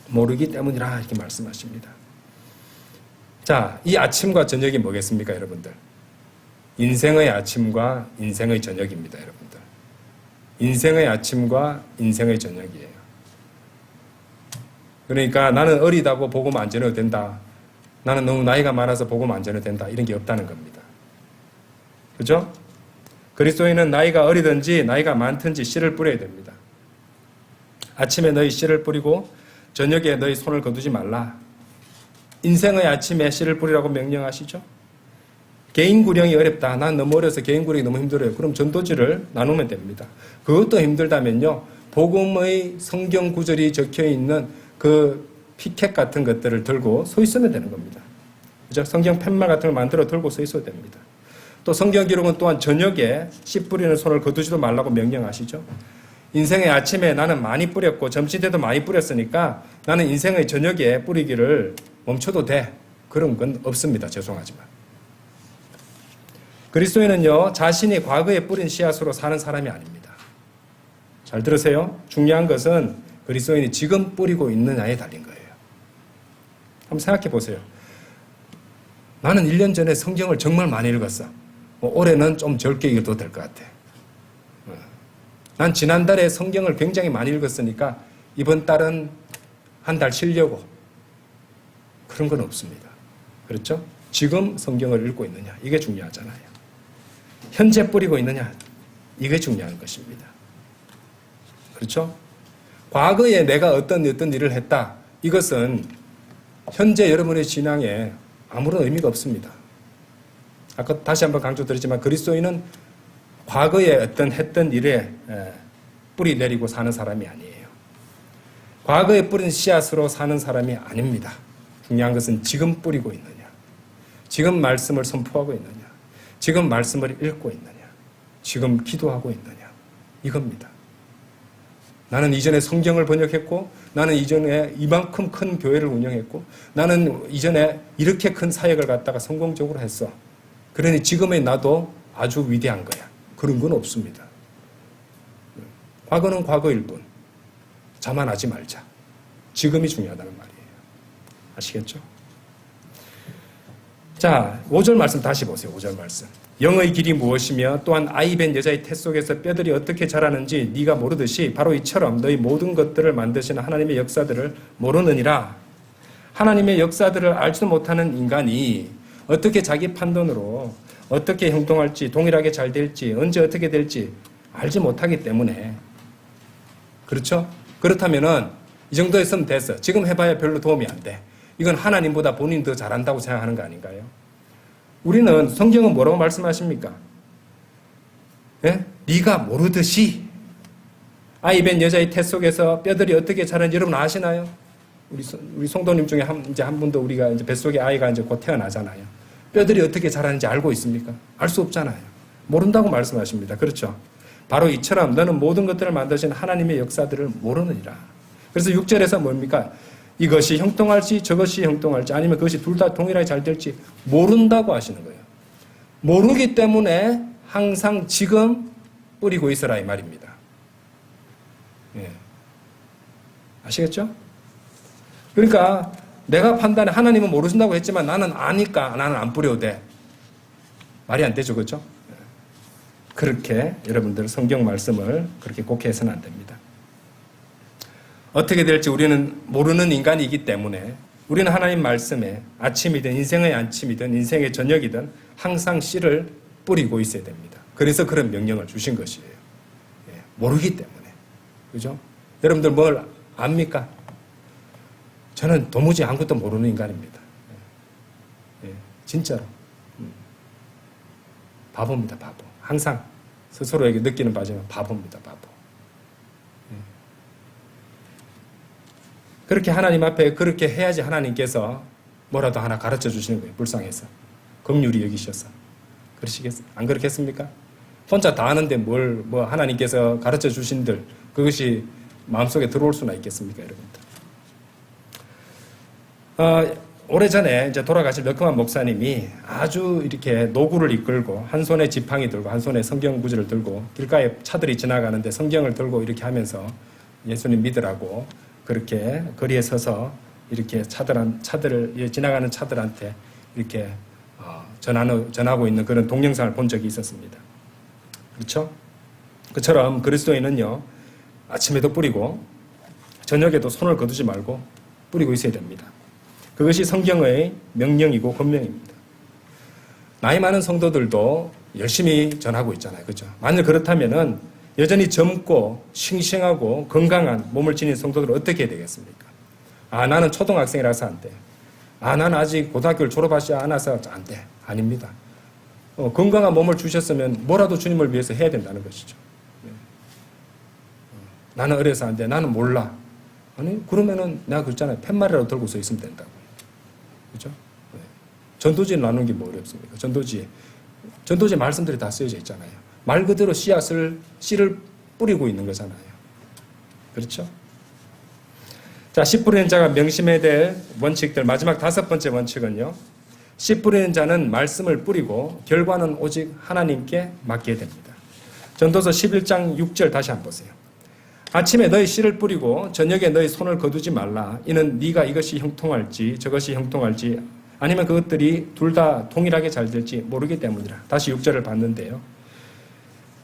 모르기 때문이라 이렇게 말씀하십니다. 자, 이 아침과 저녁이 뭐겠습니까, 여러분들? 인생의 아침과 인생의 저녁입니다, 여러분들. 인생의 아침과 인생의 저녁이에요. 그러니까 나는 어리다고 복음 안 전해도 된다. 나는 너무 나이가 많아서 복음 안 전해도 된다. 이런 게 없다는 겁니다. 그죠? 그리스도인은 나이가 어리든지 나이가 많든지 씨를 뿌려야 됩니다. 아침에 너희 씨를 뿌리고 저녁에 너희 손을 거두지 말라. 인생의 아침에 씨를 뿌리라고 명령하시죠? 개인 구령이 어렵다. 난 너무 어려서 개인 구령이 너무 힘들어요. 그럼 전도지를 나누면 됩니다. 그것도 힘들다면요. 복음의 성경 구절이 적혀있는 그 피켓 같은 것들을 들고 서 있으면 되는 겁니다. 그죠? 성경 팻말 같은 걸 만들어 들고 서 있어도 됩니다. 또 성경 기록은 또한 저녁에 씨 뿌리는 손을 거두지도 말라고 명령하시죠. 인생의 아침에 나는 많이 뿌렸고 점심 때도 많이 뿌렸으니까 나는 인생의 저녁에 뿌리기를 멈춰도 돼. 그런 건 없습니다. 죄송하지만. 그리스도인은요. 자신이 과거에 뿌린 씨앗으로 사는 사람이 아닙니다. 잘 들으세요. 중요한 것은 그리스도인이 지금 뿌리고 있느냐에 달린 거예요. 한번 생각해 보세요. 나는 1년 전에 성경을 정말 많이 읽었어. 올해는 좀 적게 읽어도 될 것 같아. 난 지난달에 성경을 굉장히 많이 읽었으니까 이번 달은 한 달 쉬려고. 그런 건 없습니다. 그렇죠? 지금 성경을 읽고 있느냐. 이게 중요하잖아요. 현재 뿌리고 있느냐. 이게 중요한 것입니다. 그렇죠? 과거에 내가 어떤 일을 했다. 이것은 현재 여러분의 신앙에 아무런 의미가 없습니다. 아까 다시 한번 강조드리지만 그리스도인은 과거에 했던 일에 뿌리 내리고 사는 사람이 아니에요. 과거에 뿌린 씨앗으로 사는 사람이 아닙니다. 중요한 것은 지금 뿌리고 있느냐. 지금 말씀을 선포하고 있느냐. 지금 말씀을 읽고 있느냐. 지금 기도하고 있느냐. 이겁니다. 나는 이전에 성경을 번역했고 나는 이전에 이만큼 큰 교회를 운영했고 나는 이전에 이렇게 큰 사역을 갖다가 성공적으로 했어. 그러니 지금의 나도 아주 위대한 거야. 그런 건 없습니다. 과거는 과거일 뿐. 자만하지 말자. 지금이 중요하다는 말이에요. 아시겠죠? 자, 5절 말씀 다시 보세요. 5절 말씀. 영의 길이 무엇이며 또한 아이 벤 여자의 태 속에서 뼈들이 어떻게 자라는지 네가 모르듯이 바로 이처럼 너희 모든 것들을 만드시는 하나님의 역사들을 모르느니라. 하나님의 역사들을 알지도 못하는 인간이 어떻게 자기 판단으로 어떻게 행동할지, 동일하게 잘 될지, 언제 어떻게 될지 알지 못하기 때문에, 그렇죠? 그렇다면은 이 정도 했으면 됐어. 지금 해봐야 별로 도움이 안 돼. 이건 하나님보다 본인이 더 잘한다고 생각하는 거 아닌가요? 우리는 성경은 뭐라고 말씀하십니까? 예? 네가 모르듯이 아이 벤 여자의 태 속에서 뼈들이 어떻게 자라는지 여러분 아시나요? 우리 성도님 중에 이제 한 분도 우리가 이제 뱃속에 아이가 이제 곧 태어나잖아요. 뼈들이 어떻게 자라는지 알고 있습니까? 알 수 없잖아요. 모른다고 말씀하십니다. 그렇죠? 바로 이처럼 너는 모든 것들을 만드신 하나님의 역사들을 모르느니라. 그래서 6절에서 뭡니까? 이것이 형통할지 저것이 형통할지 아니면 그것이 둘 다 동일하게 잘 될지 모른다고 하시는 거예요. 모르기 때문에 항상 지금 뿌리고 있어라 이 말입니다. 예. 아시겠죠? 그러니까 내가 판단해 하나님은 모르신다고 했지만 나는 아니까 나는 안 뿌려도 돼. 말이 안 되죠. 그렇죠? 그렇게 여러분들 성경 말씀을 그렇게 곡해서는 안 됩니다. 어떻게 될지 우리는 모르는 인간이기 때문에 우리는 하나님 말씀에 아침이든 인생의 아침이든 인생의 저녁이든 항상 씨를 뿌리고 있어야 됩니다. 그래서 그런 명령을 주신 것이에요. 예, 모르기 때문에. 그죠? 여러분들 뭘 압니까? 저는 도무지 아무것도 모르는 인간입니다. 예, 진짜로. 바보입니다, 바보. 항상 스스로에게 느끼는 바지만 바보입니다, 바보. 그렇게 하나님 앞에 그렇게 해야지 하나님께서 뭐라도 하나 가르쳐 주시는 거예요. 불쌍해서. 긍휼히 여기셔서. 안 그렇겠습니까? 혼자 다 아는데 뭐 하나님께서 가르쳐 주신들 그것이 마음속에 들어올 수나 있겠습니까, 여러분들? 오래전에 이제 돌아가신 러크만 목사님이 아주 이렇게 노구를 이끌고 한 손에 지팡이 들고 한 손에 성경 구절을 들고 길가에 차들이 지나가는데 성경을 들고 이렇게 하면서 예수님 믿으라고 그렇게 거리에 서서 이렇게 지나가는 차들한테 이렇게 전하고 있는 그런 동영상을 본 적이 있었습니다. 그렇죠? 그처럼 그리스도인은요, 아침에도 뿌리고 저녁에도 손을 거두지 말고 뿌리고 있어야 됩니다. 그것이 성경의 명령이고 권명입니다. 나이 많은 성도들도 열심히 전하고 있잖아요. 그렇죠? 만일 그렇다면은 여전히 젊고 싱싱하고 건강한 몸을 지닌 성도들은 어떻게 해야 되겠습니까? 나는 초등학생이라서 안 돼. 나는 아직 고등학교를 졸업하지 않아서 안 돼. 아닙니다. 건강한 몸을 주셨으면 뭐라도 주님을 위해서 해야 된다는 것이죠. 나는 어려서 안 돼. 나는 몰라. 아니, 그러면은 내가 그랬잖아요. 팻말이라도 들고 서 있으면 된다고. 그죠? 전도지 나누는 게 뭐 어렵습니까? 전도지 말씀들이 다 쓰여져 있잖아요. 말 그대로 씨를 뿌리고 있는 거잖아요. 그렇죠? 자, 씨 뿌리는 자가 명심해야 될 원칙들. 마지막 5번째 원칙은요. 씨 뿌리는 자는 말씀을 뿌리고 결과는 오직 하나님께 맡겨야 됩니다. 전도서 11장 6절 다시 한번 보세요. 아침에 너희 씨를 뿌리고 저녁에 너희 손을 거두지 말라. 이는 네가 이것이 형통할지 저것이 형통할지 아니면 그것들이 둘 다 동일하게 잘 될지 모르기 때문이라. 다시 6절을 봤는데요.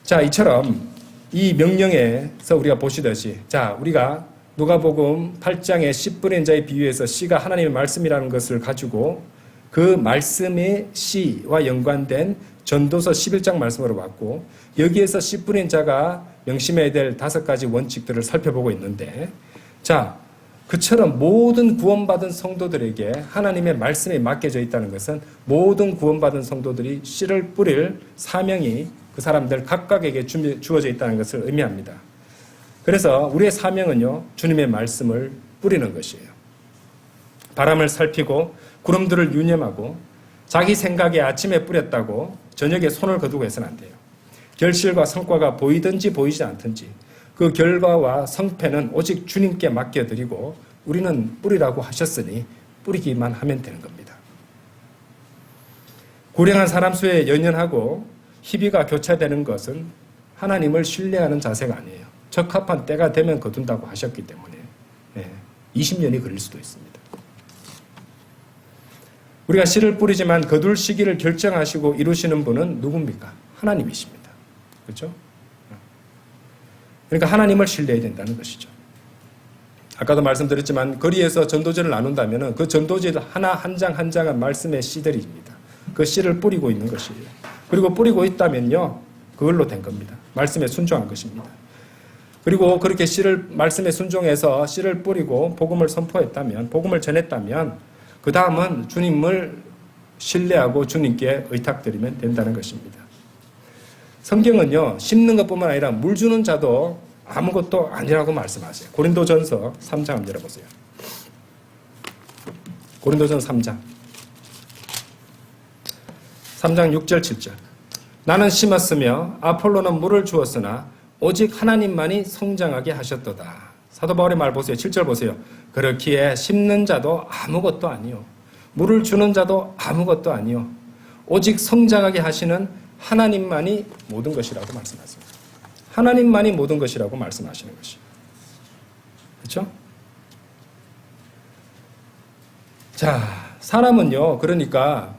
자, 이처럼 이 명령에서 우리가 보시듯이 자, 우리가 누가복음 8장의 씨 뿌린 자의 비유에서 씨가 하나님의 말씀이라는 것을 가지고 그 말씀의 씨와 연관된 전도서 11장 말씀으로 봤고 여기에서 씨 뿌린 자가 명심해야 될 5가지 원칙들을 살펴보고 있는데 자, 그처럼 모든 구원받은 성도들에게 하나님의 말씀이 맡겨져 있다는 것은 모든 구원받은 성도들이 씨를 뿌릴 사명이 그 사람들 각각에게 주어져 있다는 것을 의미합니다. 그래서 우리의 사명은요, 주님의 말씀을 뿌리는 것이에요. 바람을 살피고 구름들을 유념하고 자기 생각에 아침에 뿌렸다고 저녁에 손을 거두고 해서는 안 돼요. 결실과 성과가 보이든지 보이지 않든지 그 결과와 성패는 오직 주님께 맡겨드리고 우리는 뿌리라고 하셨으니 뿌리기만 하면 되는 겁니다. 고령한 사람 수에 연연하고 희비가 교차되는 것은 하나님을 신뢰하는 자세가 아니에요. 적합한 때가 되면 거둔다고 하셨기 때문에 20년이 걸릴 수도 있습니다. 우리가 씨를 뿌리지만 거둘 시기를 결정하시고 이루시는 분은 누굽니까? 하나님이십니다. 그렇죠? 그러니까 하나님을 신뢰해야 된다는 것이죠. 아까도 말씀드렸지만 거리에서 전도지를 나눈다면 그 전도지 하나 한 장 한 장은 말씀의 씨들입니다. 그 씨를 뿌리고 있는 것이에요. 그리고 뿌리고 있다면요, 그걸로 된 겁니다. 말씀에 순종한 것입니다. 그리고 그렇게 말씀에 순종해서 씨를 뿌리고 복음을 선포했다면, 복음을 전했다면 그 다음은 주님을 신뢰하고 주님께 의탁드리면 된다는 것입니다. 성경은요, 심는 것뿐만 아니라 물 주는 자도 아무것도 아니라고 말씀하세요. 고린도전서 3장 한번 열어보세요. 고린도전서 3장 6절 7절. 나는 심었으며 아폴로는 물을 주었으나 오직 하나님만이 성장하게 하셨도다. 사도 바울의 말 보세요. 7절 보세요. 그렇기에 심는 자도 아무것도 아니요, 물을 주는 자도 아무것도 아니요, 오직 성장하게 하시는 하나님만이 모든 것이라고 말씀하십니다. 하나님만이 모든 것이라고 말씀하시는 것이에요. 그렇죠? 자, 사람은요, 그러니까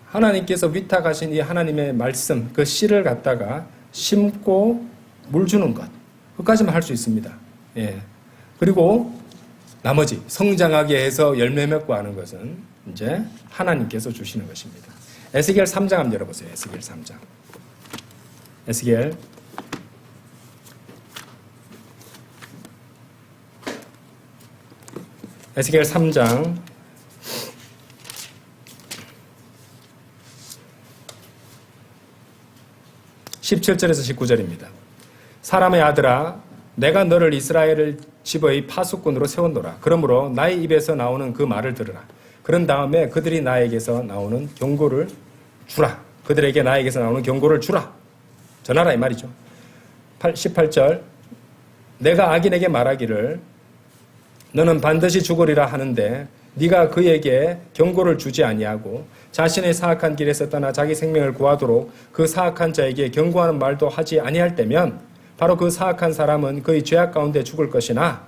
하나님께서 위탁하신 이 하나님의 말씀, 그 씨를 갖다가 심고 물 주는 것, 그것까지만 할 수 있습니다. 예. 그리고 나머지 성장하게 해서 열매 맺고 하는 것은 이제 하나님께서 주시는 것입니다. 에스겔 3장 한번 열어보세요. 에스겔 3장. 에스겔 3장 17절에서 19절입니다. 사람의 아들아, 내가 너를 이스라엘 집의 파수꾼으로 세웠노라. 그러므로 나의 입에서 나오는 그 말을 들으라. 그런 다음에 그들이 나에게서 나오는 경고를 주라. 그들에게 나에게서 나오는 경고를 주라. 전하라 이 말이죠. 18절. 내가 악인에게 말하기를 너는 반드시 죽으리라 하는데 네가 그에게 경고를 주지 아니하고 자신의 사악한 길에서 떠나 자기 생명을 구하도록 그 사악한 자에게 경고하는 말도 하지 아니할 때면 바로 그 사악한 사람은 그의 죄악 가운데 죽을 것이나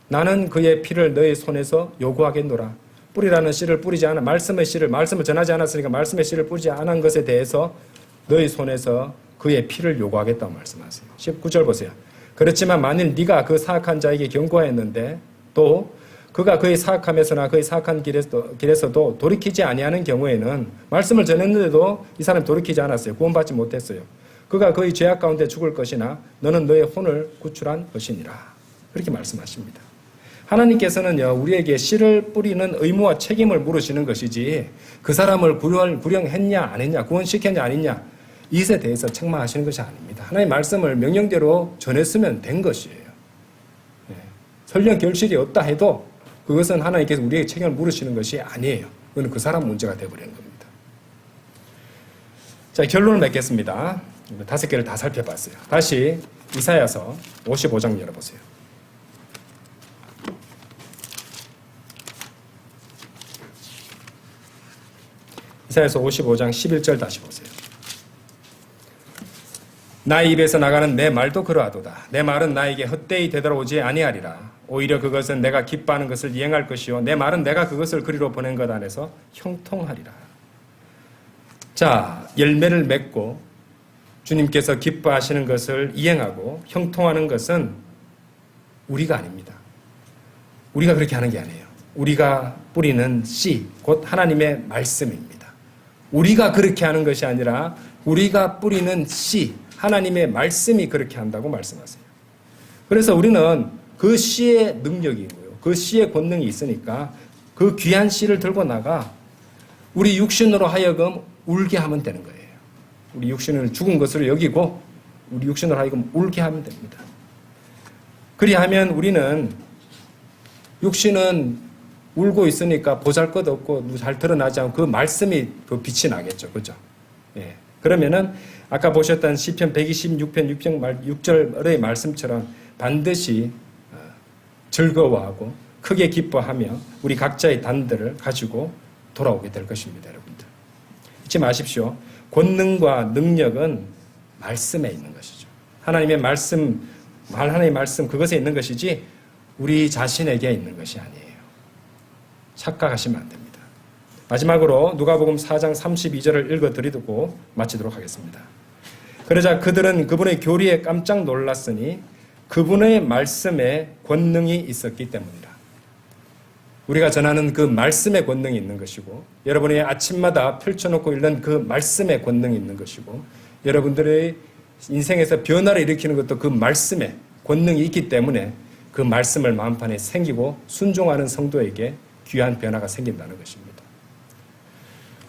나는 그의 피를 너의 손에서 요구하겠노라. 뿌리라는 씨를 뿌리지 않아, 말씀을 전하지 않았으니까 말씀의 씨를 뿌리지 않은 것에 대해서 너의 손에서 그의 피를 요구하겠다고 말씀하세요. 19절 보세요. 그렇지만 만일 네가 그 사악한 자에게 경고하였는데 또 그가 그의 사악함에서나 그의 사악한 길에서도 돌이키지 아니하는 경우에는, 말씀을 전했는데도 이 사람이 돌이키지 않았어요. 구원받지 못했어요. 그가 그의 죄악 가운데 죽을 것이나 너는 너의 혼을 구출한 것이니라. 그렇게 말씀하십니다. 하나님께서는요, 우리에게 씨를 뿌리는 의무와 책임을 물으시는 것이지 그 사람을 구령했냐 안 했냐, 구원시켰냐 안 했냐, 이것에 대해서 책망하시는 것이 아닙니다. 하나님의 말씀을 명령대로 전했으면 된 것이에요. 설령 결실이 없다 해도 그것은 하나님께서 우리에게 책임을 물으시는 것이 아니에요. 그건 그 사람 문제가 되어버리는 겁니다. 자, 결론을 맺겠습니다. 5개를 다 살펴봤어요. 다시 이사야서 55장 열어보세요. 이사야서 55장 11절 다시 보세요. 나의 입에서 나가는 내 말도 그러하도다. 내 말은 나에게 헛되이 되돌아오지 아니하리라. 오히려 그것은 내가 기뻐하는 것을 이행할 것이요 내 말은 내가 그것을 그리로 보낸 것 안에서 형통하리라. 자, 열매를 맺고 주님께서 기뻐하시는 것을 이행하고 형통하는 것은 우리가 아닙니다. 우리가 그렇게 하는 게 아니에요. 우리가 뿌리는 씨, 곧 하나님의 말씀입니다. 우리가 그렇게 하는 것이 아니라 우리가 뿌리는 씨, 하나님의 말씀이 그렇게 한다고 말씀하세요. 그래서 우리는 그 씨의 능력이고요, 그 씨의 권능이 있으니까 그 귀한 씨를 들고 나가 우리 육신으로 하여금 울게 하면 되는 거예요. 우리 육신을 죽은 것으로 여기고 우리 육신으로 하여금 울게 하면 됩니다. 그리하면 우리는, 육신은 울고 있으니까 보잘것없고 잘 드러나지 않고 그 말씀이 그 빛이 나겠죠. 그죠? 예. 그러면은 아까 보셨던 시편 126편 6절의 말씀처럼 반드시 즐거워하고 크게 기뻐하며 우리 각자의 단들을 가지고 돌아오게 될 것입니다, 여러분들. 잊지 마십시오. 권능과 능력은 말씀에 있는 것이죠. 하나님의 말씀 그것에 있는 것이지 우리 자신에게 있는 것이 아니에요. 착각하시면 안 됩니다. 마지막으로 누가복음 4장 32절을 읽어드리고 마치도록 하겠습니다. 그러자 그들은 그분의 교리에 깜짝 놀랐으니 그분의 말씀에 권능이 있었기 때문이라. 우리가 전하는 그 말씀의 권능이 있는 것이고 여러분이 아침마다 펼쳐놓고 읽는 그 말씀의 권능이 있는 것이고 여러분들의 인생에서 변화를 일으키는 것도 그 말씀의 권능이 있기 때문에 그 말씀을 마음판에 생기고 순종하는 성도에게 귀한 변화가 생긴다는 것입니다.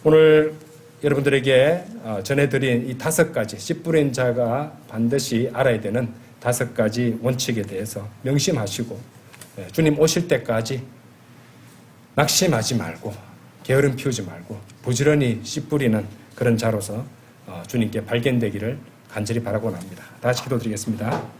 오늘 여러분들에게 전해드린 이 5가지 씨 뿌린 자가 반드시 알아야 되는 5가지 원칙에 대해서 명심하시고 주님 오실 때까지 낙심하지 말고 게으름 피우지 말고 부지런히 씨 뿌리는 그런 자로서 주님께 발견되기를 간절히 바라곤 합니다. 다시 기도드리겠습니다.